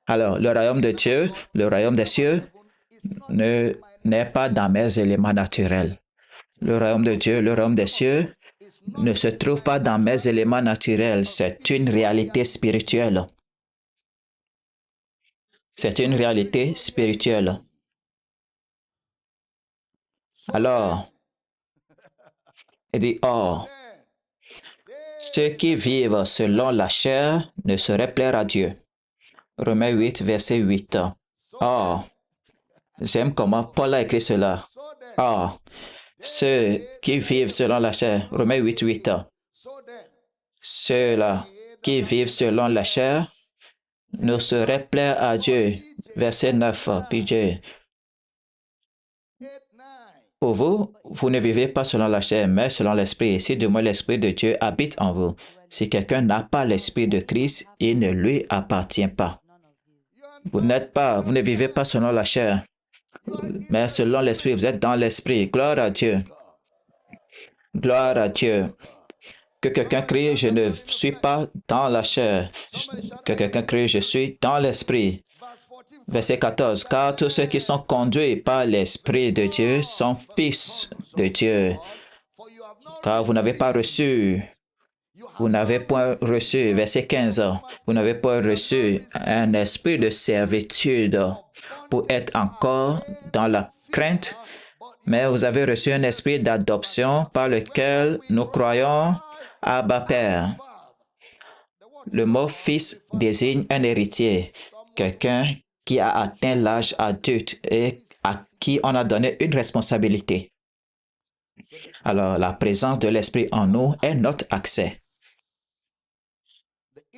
Alors, le royaume de Dieu, le royaume des cieux, n'est pas dans mes éléments naturels. Le royaume de Dieu, le royaume des cieux, ne se trouve pas dans mes éléments naturels. C'est une réalité spirituelle. C'est une réalité spirituelle. Alors, il dit, or, ceux qui vivent selon la chair ne sauraient plaire à Dieu. Romains 8, verset 8. Or, j'aime comment Paul a écrit cela. Or, ceux qui vivent selon la chair, Romains 8, 8. Ceux-là qui vivent selon la chair ne sauraient plaire à Dieu. Verset 9, puis Dieu. Pour vous, vous ne vivez pas selon la chair, mais selon l'Esprit. Si du moins l'Esprit de Dieu habite en vous. Si quelqu'un n'a pas l'Esprit de Christ, il ne lui appartient pas. Vous ne vivez pas selon la chair, mais selon l'Esprit. Vous êtes dans l'Esprit. Gloire à Dieu. Gloire à Dieu. Que quelqu'un crie, je ne suis pas dans la chair. Que quelqu'un crie, je suis dans l'Esprit. Verset 14. Car tous ceux qui sont conduits par l'Esprit de Dieu sont fils de Dieu. Car vous n'avez pas reçu. Vous n'avez point reçu, verset 15, vous n'avez pas reçu un esprit de servitude pour être encore dans la crainte, mais vous avez reçu un esprit d'adoption par lequel nous croyons Abba Père. Le mot fils désigne un héritier, quelqu'un qui a atteint l'âge adulte et à qui on a donné une responsabilité. Alors, la présence de l'Esprit en nous est notre accès.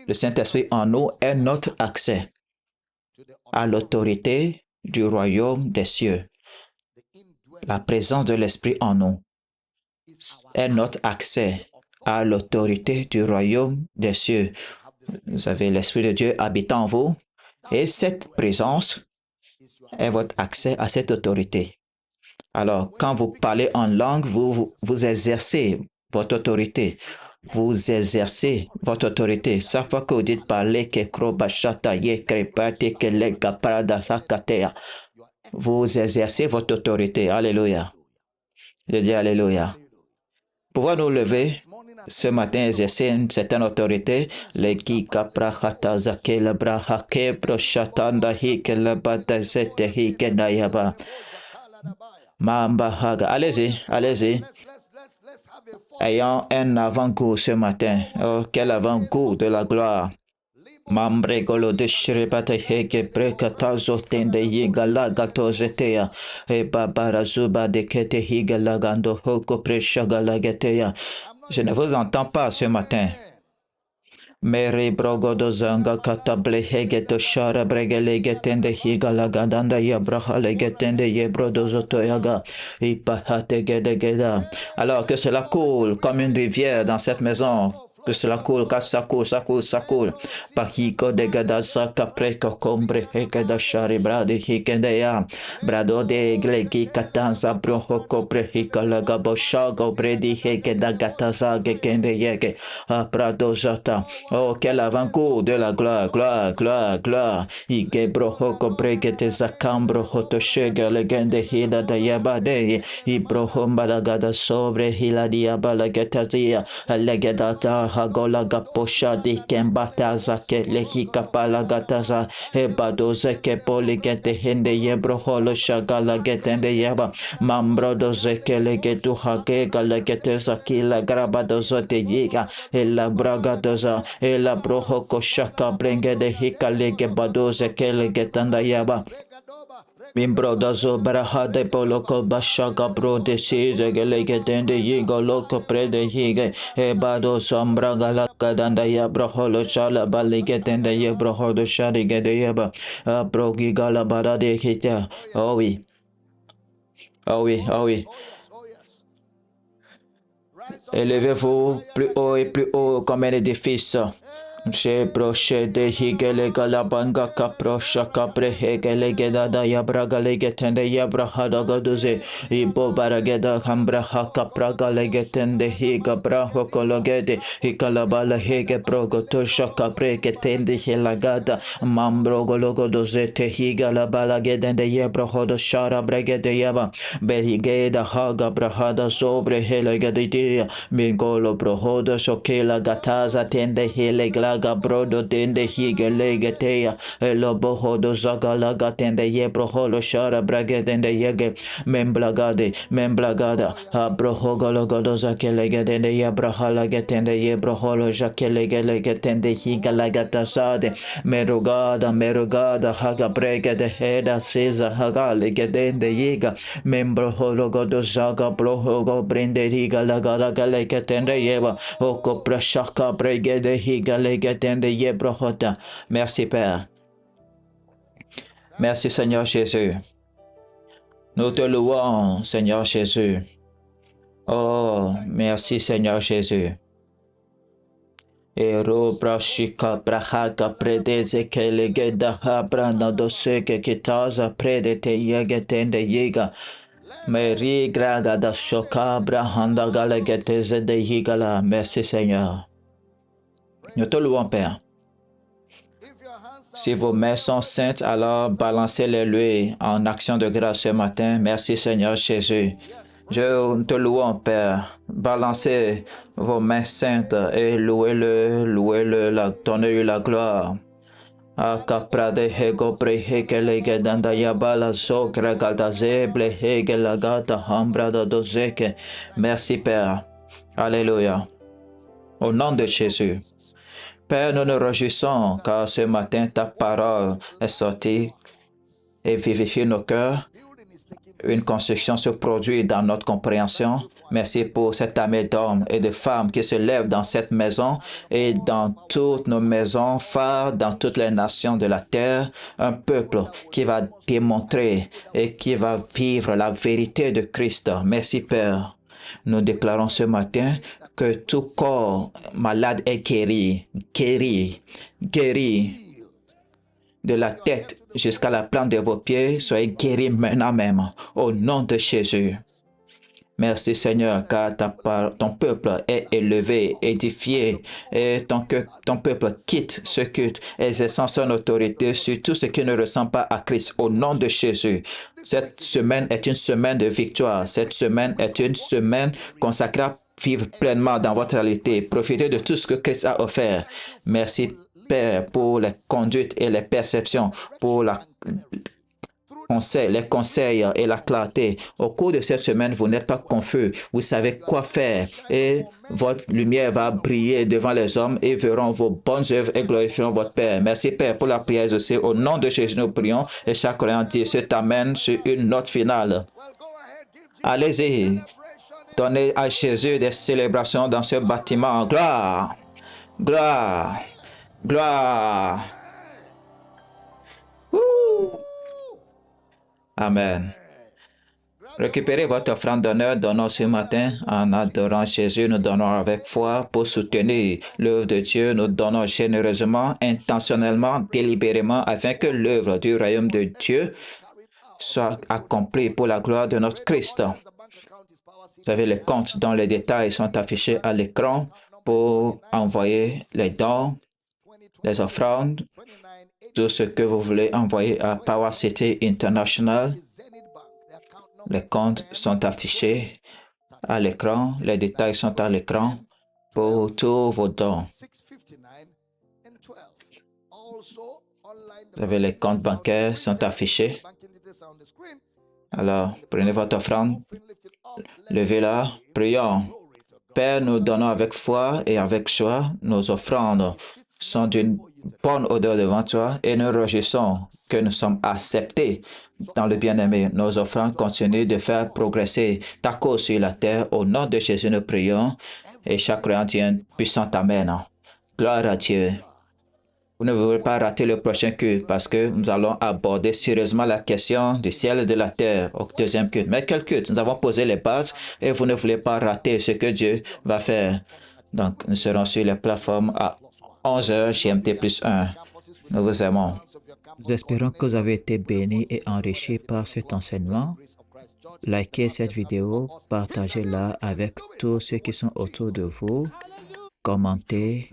Le Saint-Esprit en nous est notre accès à l'autorité du royaume des cieux. La présence de l'Esprit en nous est notre accès à l'autorité du royaume des cieux. Vous avez l'Esprit de Dieu habitant en vous et cette présence est votre accès à cette autorité. Alors, quand vous parlez en langue, vous exercez votre autorité. Vous exercez votre autorité. Chaque fois que vous dites parler, vous exercez votre autorité. Alléluia. Je dis Alléluia. Pouvons nous lever ce matin, exercer une certaine autorité. Allez-y, allez-y. Ayons un avant-goût ce matin. Oh, quel avant-goût de la gloire. Mambregolo de Shribata Hege Brekatazo Tende Yigala Gatozetea E Babarazuba de Kete Higalagando Hoko Preshagalagetea. Je ne vous entends pas ce matin. Mary Brogodo Zanga Katable Hegeto Shara Bregelegetende Higalagadanda Yabrahalegetende Yebrodozotoyaga Ipahate Gedegeda. Alors que cela coule comme une rivière dans cette maison. Que cela coule, car ça coule, ça coule, ça coule. Pahiko de Gadasa Capreco Combre Hegada Shari Brade Hikedea Brado de Glegi Katanza Broho Copre Hikalagabo Shago Bredi Hegeda Gataza Gekende Yege Brado Zata. Oh, quel avant-goût de la gloire, gloire, gloire, gloire. Ige Broho Copregete Zakambro Hotoshega Legende Hila da Yabade Ibroho Malagada Sobre Hila Diabalagetazia Legedata Hagola Gaposha di Kembataza ke lehika palagataza Ebadoze ke poligete hende yebro holo shagala getende yeba Mambrodoze ke legetu hage galageteza kila grabadozo te yiga Ela bragadoza Ela brohoko shaka brenge de hika lege badoze ke legetanda yeba Mimbro dazo baraha de poloko bashaga bro de size gelegedende yigo loko prede hige ebado sombra galaka danda ya broholo shala baligedende ye brohodo shari gede yeba brogi gala barade hita. Oh oui, oh oui, oh oui. Élevez-vous plus haut et plus haut comme un édifice. Che broche de higele galabanga kaprosha kapre hegele gedada yabraga legetende yabrahada gaduze ibo barageda kambraha kapraga legetende higa braho kologede hikalabala hege progo tosha kapre getende hilagada mambrogo logo doze te higa la balagedende yabrahodo shara bregede yaba berigeda haga brahada sobre helegede mingolo brohodo shokela gataza tende hilegla Gabrodo tende hige legetea elobohodo zagalaga tende yebroholo shara bragetende yege memblagada abrohogologodo zakelegedende yebrahala getende yebroholo jakelegelegende higa lagatasade merugada haga bregede heda siza haga legedende yiga membrohologodo zaga brohogo brinde higa lagalaga legetende yeba oko prashaka bregede higa Merci Père. Merci Seigneur Jésus. Nous te louons, Seigneur Jésus. Oh, merci, Seigneur Jésus. Ero brashika brahaka predeze kelegeda habrana doseke kitaza predete yegetende yiga. Meri graga da shoka brahanda galegeteze de yigala. Merci Seigneur. Nous te louons Père. Si vos mains sont saintes, alors balancez-les-lui en action de grâce ce matin. Merci Seigneur Jésus. Je te loue, Père. Balancez vos mains saintes et louez-le, donnez-lui la gloire. Akaprade hego breheke danda yabala sokra galdaze blehege lagata hambrada dozeke. Merci Père. Alléluia. Au nom de Jésus. Père, nous nous réjouissons car ce matin ta parole est sortie et vivifie nos cœurs. Une construction se produit dans notre compréhension. Merci pour cette armée d'hommes et de femmes qui se lèvent dans cette maison et dans toutes nos maisons phares, dans toutes les nations de la terre, un peuple qui va démontrer et qui va vivre la vérité de Christ. Merci Père. Nous déclarons ce matin que tout corps malade est guéri, guéri, guéri. De la tête jusqu'à la plante de vos pieds, soyez guéris maintenant même, au nom de Jésus. Merci Seigneur, car ton peuple est élevé, édifié, et ton peuple quitte ce culte, exerçant son autorité sur tout ce qui ne ressemble pas à Christ, au nom de Jésus. Cette semaine est une semaine de victoire. Cette semaine est une semaine consacrée à vivre pleinement dans votre réalité. Profitez de tout ce que Christ a offert. Merci Père, pour les conduites et les perceptions, pour les conseils et la clarté. Au cours de cette semaine, vous n'êtes pas confus. Vous savez quoi faire et votre lumière va briller devant les hommes et verront vos bonnes œuvres et glorifieront votre Père. Merci Père pour la prière aussi. Au nom de Jésus, nous prions et chaque croyant dit cet Amen sur une note finale. Allez-y. Donnez à Jésus des célébrations dans ce bâtiment. Gloire! Gloire! Gloire. Amen. Récupérez votre offrande d'honneur, donnons ce matin en adorant Jésus. Nous donnons avec foi pour soutenir l'œuvre de Dieu. Nous donnons généreusement, intentionnellement, délibérément, afin que l'œuvre du royaume de Dieu soit accomplie pour la gloire de notre Christ. Vous avez les comptes dont les détails sont affichés à l'écran pour envoyer les dons, les offrandes, tout ce que vous voulez envoyer à Power City International. Les comptes sont affichés à l'écran, les détails sont à l'écran pour tous vos dons. Vous avez les comptes bancaires sont affichés. Alors, prenez votre offrande, levez-la, prions. Père, nous donnons avec foi et avec joie. Nos offrandes sont d'une bonne odeur devant toi et nous réjouissons que nous sommes acceptés dans le bien-aimé. Nos offrandes continuent de faire progresser ta cause sur la terre. Au nom de Jésus, nous prions et chaque croyant dit un puissant Amen. Gloire à Dieu. Vous ne voulez pas rater le prochain culte parce que nous allons aborder sérieusement la question du ciel et de la terre au deuxième culte. Mais quel culte? Nous avons posé les bases et vous ne voulez pas rater ce que Dieu va faire. Donc, nous serons sur les plateformes à 11h GMT plus 1. Nous vous aimons. Nous espérons que vous avez été bénis et enrichis par cet enseignement. Likez cette vidéo, partagez-la avec tous ceux qui sont autour de vous. Commentez,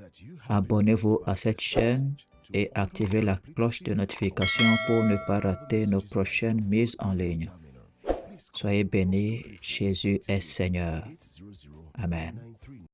abonnez-vous à cette chaîne et activez la cloche de notification pour ne pas rater nos prochaines mises en ligne. Soyez bénis, Jésus est Seigneur. Amen.